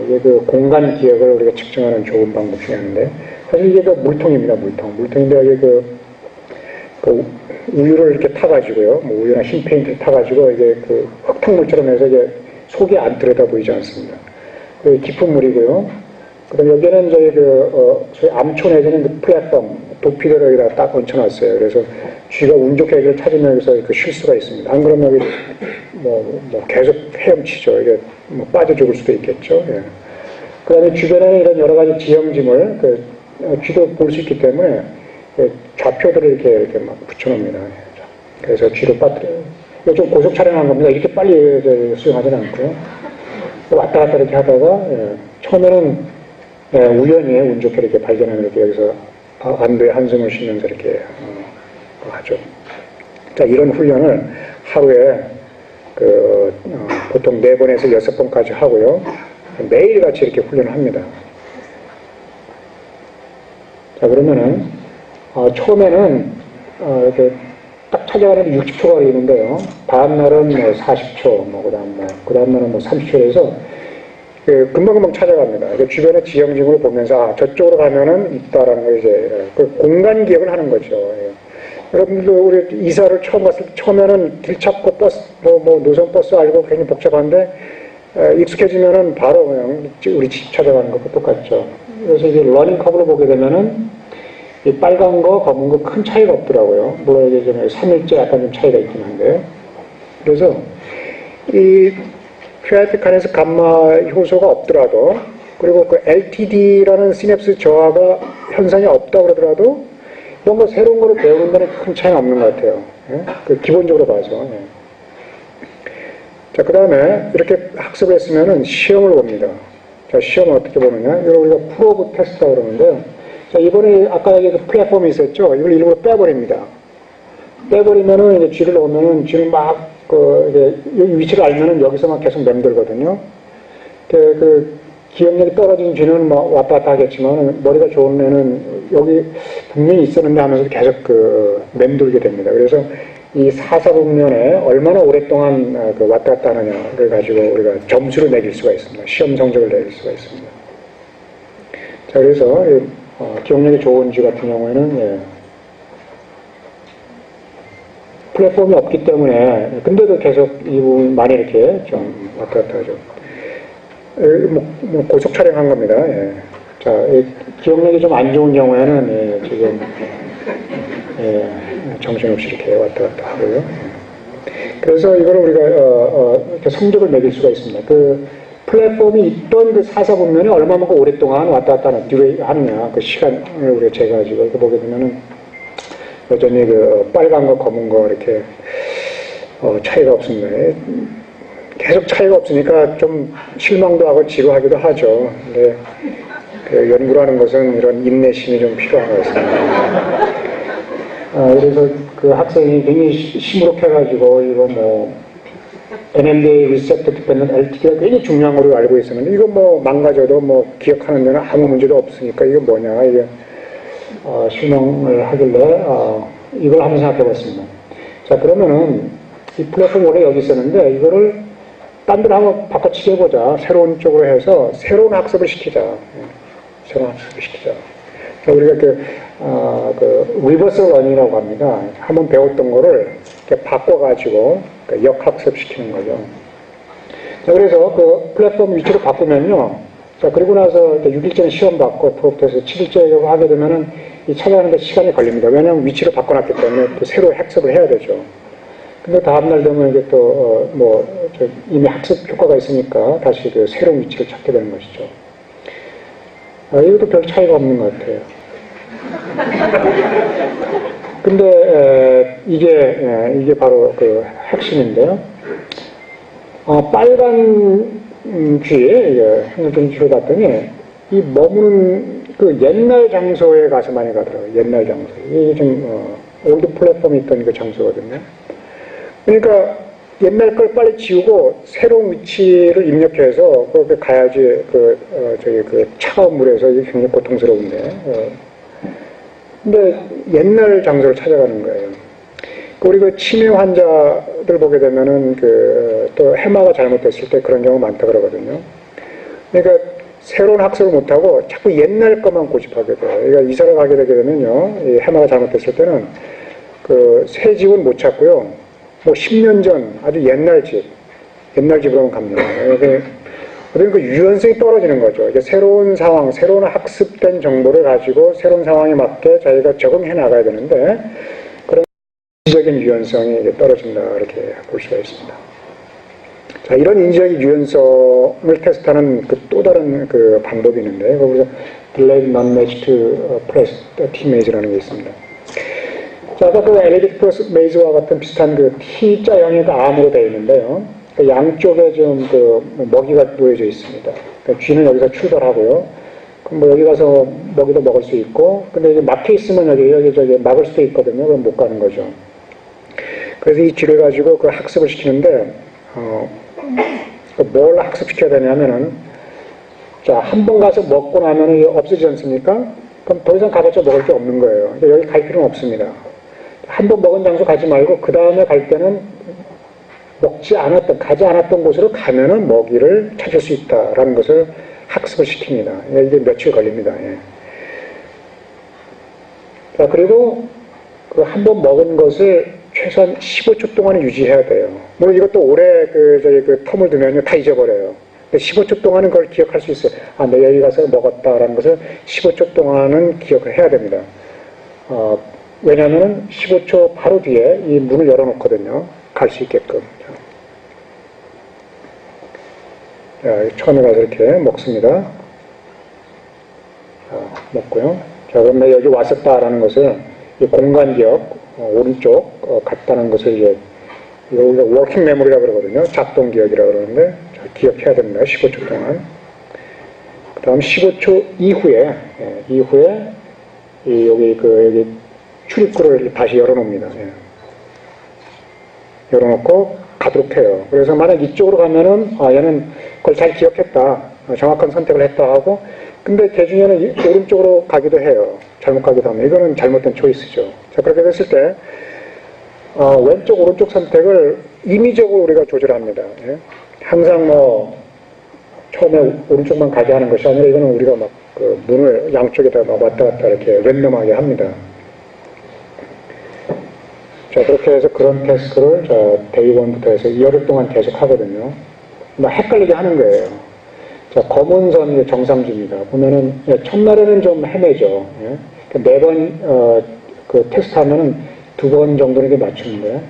이게 공간 기억을 우리가 측정하는 좋은 방법 중에 하나인데, 사실 이게 물통입니다, 물통인데, 이게 우유를 이렇게 타가지고요, 뭐 우유나 흰 페인트를 타가지고, 이게 흙탕물처럼 해서 이게 속이 안 들여다 보이지 않습니다. 깊은 물이고요. 그 다음에 여기는 소위 암초 내지는 플랫폼, 도피대를 여기다 딱 얹혀놨어요. 그래서 쥐가 운 좋게 여기를 찾으면 여기서 쉴 수가 있습니다. 안 그러면 여기 계속 헤엄치죠. 이게 빠져 죽을 수도 있겠죠. 예. 그 다음에 주변에 이런 여러 가지 지형짐을 쥐도 볼 수 있기 때문에 좌표들을 이렇게 막 붙여놓습니다. 그래서 쥐를 빠뜨려요. 이거 좀 고속 촬영한 겁니다. 이렇게 빨리 수영하지는 않고요. 왔다 갔다 이렇게 하다가 처음에는 우연히 운 좋게 이렇게 발견하면 이렇게 여기서 안도에 한숨을 쉬면서 이렇게 하죠. 자, 이런 훈련을 하루에 보통 4번에서 6번까지 하고요. 매일같이 이렇게 훈련을 합니다. 자, 그러면은 처음에는 이렇게 딱 찾아가는데 60초가 걸리는데요. 다음날은 뭐 40초, 그 다음날은 뭐 30초에서 금방금방 찾아갑니다. 주변의 지형징후를 보면서 저쪽으로 가면은 있다라는 걸 이제 그 공간 기억을 하는 거죠. 예. 여러분들 우리 이사를 처음 갔을 때 처음에는 길 찾고 버스 뭐 노선 버스 알고 굉장히 복잡한데 익숙해지면은 바로 그냥 우리 집 찾아가는 것과 똑같죠. 그래서 이제 러닝 커브를 보게 되면은 이 빨간 거, 검은 거 큰 차이가 없더라고요. 물론 이게 좀 3일째 약간 좀 차이가 있긴 한데. 그래서 이 퓨아이트 카네스 감마 효소가 없더라도 그리고 그 LTD라는 시냅스 저하가 현상이 없다고 그러더라도 뭔가 새로운 거를 배우는 데는 큰 차이는 없는 것 같아요. 예? 그 기본적으로 봐서. 예. 자, 그 다음에 이렇게 학습을 했으면은 시험을 봅니다. 자, 시험을 어떻게 보느냐. 이걸 우리가 프로브 테스트라고 그러는데요. 자, 이번에 아까 얘기한 그 플랫폼이 있었죠. 이걸 일부러 빼버립니다. 빼버리면은 이제 쥐를 넣으면은 쥐를 막 이제 위치를 알면은 여기서만 계속 맴돌거든요. 그 기억력이 떨어진 쥐는 뭐 왔다 갔다 하겠지만 머리가 좋은 애는 여기 분명히 있었는데 하면서 계속 맴돌게 됩니다. 그래서 이 사사분면에 얼마나 오랫동안 왔다 갔다 하느냐를 가지고 우리가 점수를 매길 수가 있습니다. 시험 성적을 내릴 수가 있습니다. 자, 그래서 기억력이 좋은 쥐 같은 경우에는 플랫폼이 없기 때문에 근데도 계속 이 부분 많이 이렇게 좀 왔다 갔다 하죠. 뭐 고속 촬영한 겁니다. 예. 자, 기억력이 좀 안 좋은 경우에는 지금 정신없이 이렇게 왔다 갔다 하고요. 그래서 이걸 우리가 이렇게 성적을 매길 수가 있습니다. 그 플랫폼이 있던 그 사사분면이 얼마만큼 오랫동안 왔다 갔다 하느냐 그 시간을 우리가 재가지고 이렇게 보게 되면은 여전히 그 빨간 거 검은 거 이렇게 차이가 없습니다. 계속 차이가 없으니까 좀 실망도 하고 지루하기도 하죠. 근데 그 연구를 하는 것은 이런 인내심이 좀 필요한 것 같습니다. 그래서 그 학생이 굉장히 시무룩해가지고 이거 뭐 NMDA Receptor Dependent LTD가 굉장히 중요한 걸로 알고 있었는데 이거 뭐 망가져도 뭐 기억하는 데는 아무 문제도 없으니까 이거 뭐냐 이게 실망을 하길래 이걸 한번 생각해 봤습니다. 자, 그러면은 이 플랫폼 원래 여기 있었는데 이거를 딴 데로 한번 바꿔치기 해보자. 새로운 쪽으로 해서 새로운 학습을 시키자. 새로운 학습을 시키자. 우리가 리버스 러닝이라고 합니다. 한번 배웠던 거를 이렇게 바꿔가지고 역학습시키는 거죠. 자, 그래서 그 플랫폼 위치를 바꾸면요. 자, 그리고 나서 6일째는 시험 받고 프로부터해서 7일째 하게 되면은 이 찾아가는데 시간이 걸립니다. 왜냐하면 위치를 바꿔놨기 때문에 또 새로 학습을 해야 되죠. 근데 다음날 되면 이게 또, 이미 학습 효과가 있으니까 다시 그 새로운 위치를 찾게 되는 것이죠. 이것도 별 차이가 없는 것 같아요. 근데, 이게 바로 그 핵심인데요. 빨간 쥐에, 행동 쥐를 봤더니, 이 머무는 그 옛날 장소에 가서 많이 가더라고요. 옛날 장소. 이게 좀, 올드 플랫폼이 있던 그 장소거든요. 그러니까 옛날 걸 빨리 지우고 새로운 위치를 입력해서 거기 가야지 그 차가운 물에서 이게 굉장히 고통스러운데. 근데 옛날 장소를 찾아가는 거예요. 우리 그 치매 환자들 보게 되면은 또 해마가 잘못됐을 때 그런 경우가 많다 그러거든요. 그러니까 새로운 학습을 못하고 자꾸 옛날 것만 고집하게 돼요. 그러니까 이사를 가게 되게 되면요. 이 해마가 잘못됐을 때는 새 집은 못 찾고요. 뭐 10년 전 아주 옛날 집으로 갑니다. 그러니까 유연성이 떨어지는 거죠. 이게 새로운 상황, 새로운 학습된 정보를 가지고 새로운 상황에 맞게 자기가 적응해 나가야 되는데 그런 인지적인 유연성이 떨어진다 이렇게 볼 수가 있습니다. 자, 이런 인지적인 유연성을 테스트하는 또 다른 방법이 있는데 우리가 Delayed Non-Matched T Maze라는 게 있습니다. 자, 아까 그 엘리베이터 플러스 메이즈와 같은 비슷한 T자형의 암으로 되어 있는데요. 양쪽에 좀 먹이가 놓여져 있습니다. 쥐는 여기서 출발하고요. 그럼 뭐 여기 가서 먹이도 먹을 수 있고, 근데 이제 막혀 있으면 여기 막을 수도 있거든요. 그럼 못 가는 거죠. 그래서 이 쥐를 가지고 그 학습을 시키는데, 뭘 학습시켜야 되냐면은, 자, 한 번 가서 먹고 나면은 없어지지 않습니까? 그럼 더 이상 가봤자 먹을 게 없는 거예요. 여기 갈 필요는 없습니다. 한 번 먹은 장소 가지 말고 그 다음에 갈 때는 가지 않았던 곳으로 가면은 먹이를 찾을 수 있다라는 것을 학습을 시킵니다. 이게 며칠 걸립니다. 예. 자, 그리고 그 한 번 먹은 것을 최소한 15초 동안은 유지해야 돼요. 물론 이것도 오래 그 텀을 두면요 다 잊어버려요. 근데 15초 동안은 그걸 기억할 수 있어요. 아, 내가 여기 가서 먹었다라는 것을 15초 동안은 기억을 해야 됩니다. 왜냐하면 15초 바로 뒤에 이 문을 열어놓거든요. 갈 수 있게끔. 자, 처음에 가서 이렇게 먹습니다. 자, 먹고요. 자, 그럼 내가 여기 왔었다라는 것을 이 공간 기억, 오른쪽 갔다는 것을 이제 우리가 워킹 메모리라고 그러거든요. 작동 기억이라고 그러는데 자, 기억해야 됩니다. 15초 동안. 그 다음 15초 이후에 여기 출입구를 다시 열어놓습니다. 예. 열어놓고 가도록 해요. 그래서 만약 이쪽으로 가면은 얘는 그걸 잘 기억했다, 정확한 선택을 했다 하고, 근데 대중에는 오른쪽으로 가기도 해요. 잘못 가기도 하면 이거는 잘못된 초이스죠. 자, 그렇게 됐을 때 왼쪽 오른쪽 선택을 임의적으로 우리가 조절합니다. 예? 항상 처음에 오른쪽만 가게 하는 것이 아니라 이거는 우리가 막 그 문을 양쪽에다 막 왔다 갔다 이렇게 랜덤하게 합니다. 자, 그렇게 해서 그런 테스트를 데이 1부터 해서 열흘 동안 계속 하거든요. 막 헷갈리게 하는 거예요. 자, 검은 선이 정상주입니다. 보면은, 첫날에는 좀 헤매죠. 예? 매번, 그 테스트 하면은 2번 정도는 이게 맞추는데,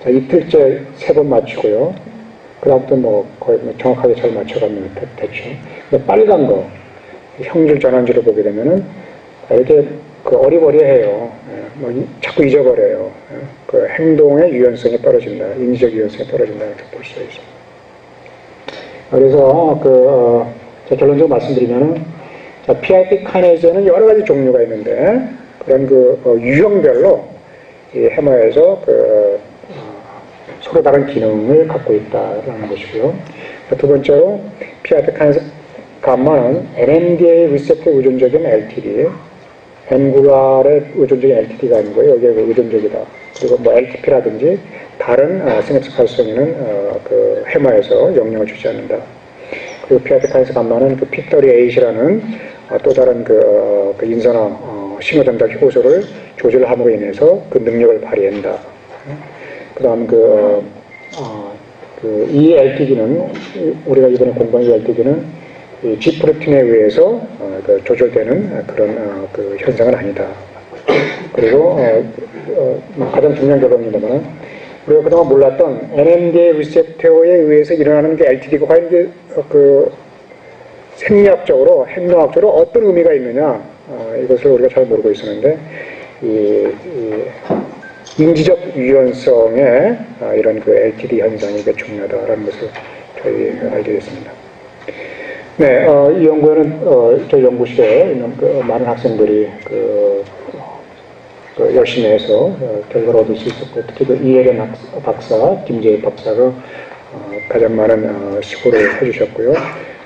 자, 이틀째 3번 맞추고요. 그 다음부터 거의 정확하게 잘 맞춰가면 됐죠. 근데 빨간 거, 형질 전환지를 보게 되면은, 이렇게 어리버리해요. 자꾸 잊어버려요. 그 행동의 유연성이 떨어진다. 인지적 유연성이 떨어진다. 이렇게 볼 수 있습니다. 그래서 결론적으로 말씀드리면은 PIP 카이네이즈는 여러 가지 종류가 있는데 그런 유형별로 이 해머에서 서로 다른 기능을 갖고 있다라는 것이고요. 두 번째로 PIP 카이네이즈 감마는 NMDA 리셉터 의존적인 LTD, 앵구라의 의존적인 LTD가 아닌 거예요. 여기에 의존적이다. 그리고 LTP라든지 다른 시냅스 활성에는 해마에서 영향을 주지 않는다. 그리고 PIP 카이네이즈 감마는 P38이라는 또 다른 인산화 신호 전달 효소를 조절함으로 인해서 그 능력을 발휘한다. 그 다음 이 LTD는 우리가 이번에 공부한 이 LTD는 G 프로틴에 의해서 조절되는 그런 현상은 아니다. 그리고 가장 중요한 결론입니다만 우리가 그동안 몰랐던 NMDA 리셉터에 의해서 일어나는 게 LTD가 과연 이게 생리학적으로 행동학적으로 어떤 의미가 있느냐 이것을 우리가 잘 모르고 있었는데 이 인지적 유연성의 이런 LTD 현상이 중요하다라는 것을 저희 알게 됐습니다. 네, 이 연구에는 저희 연구실에 있는 많은 학생들이 열심히 해서 결과를 얻을 수 있었고, 특히 이혜련 박사, 김재희 박사가 가장 많은 수고를 해주셨고요.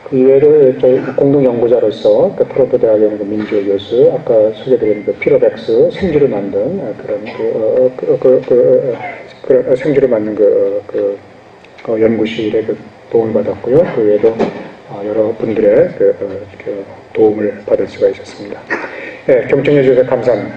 그 이외에도 저희 공동 연구자로서 토론토 대학의 민주호 교수, 아까 소개드린 피로백스 생주를 만든 그런 생주를 만든 연구실에 도움을 받았고요. 그 외에도 여러 분들의 도움을 받을 수가 있었습니다. 네, 경청해 주셔서 감사합니다.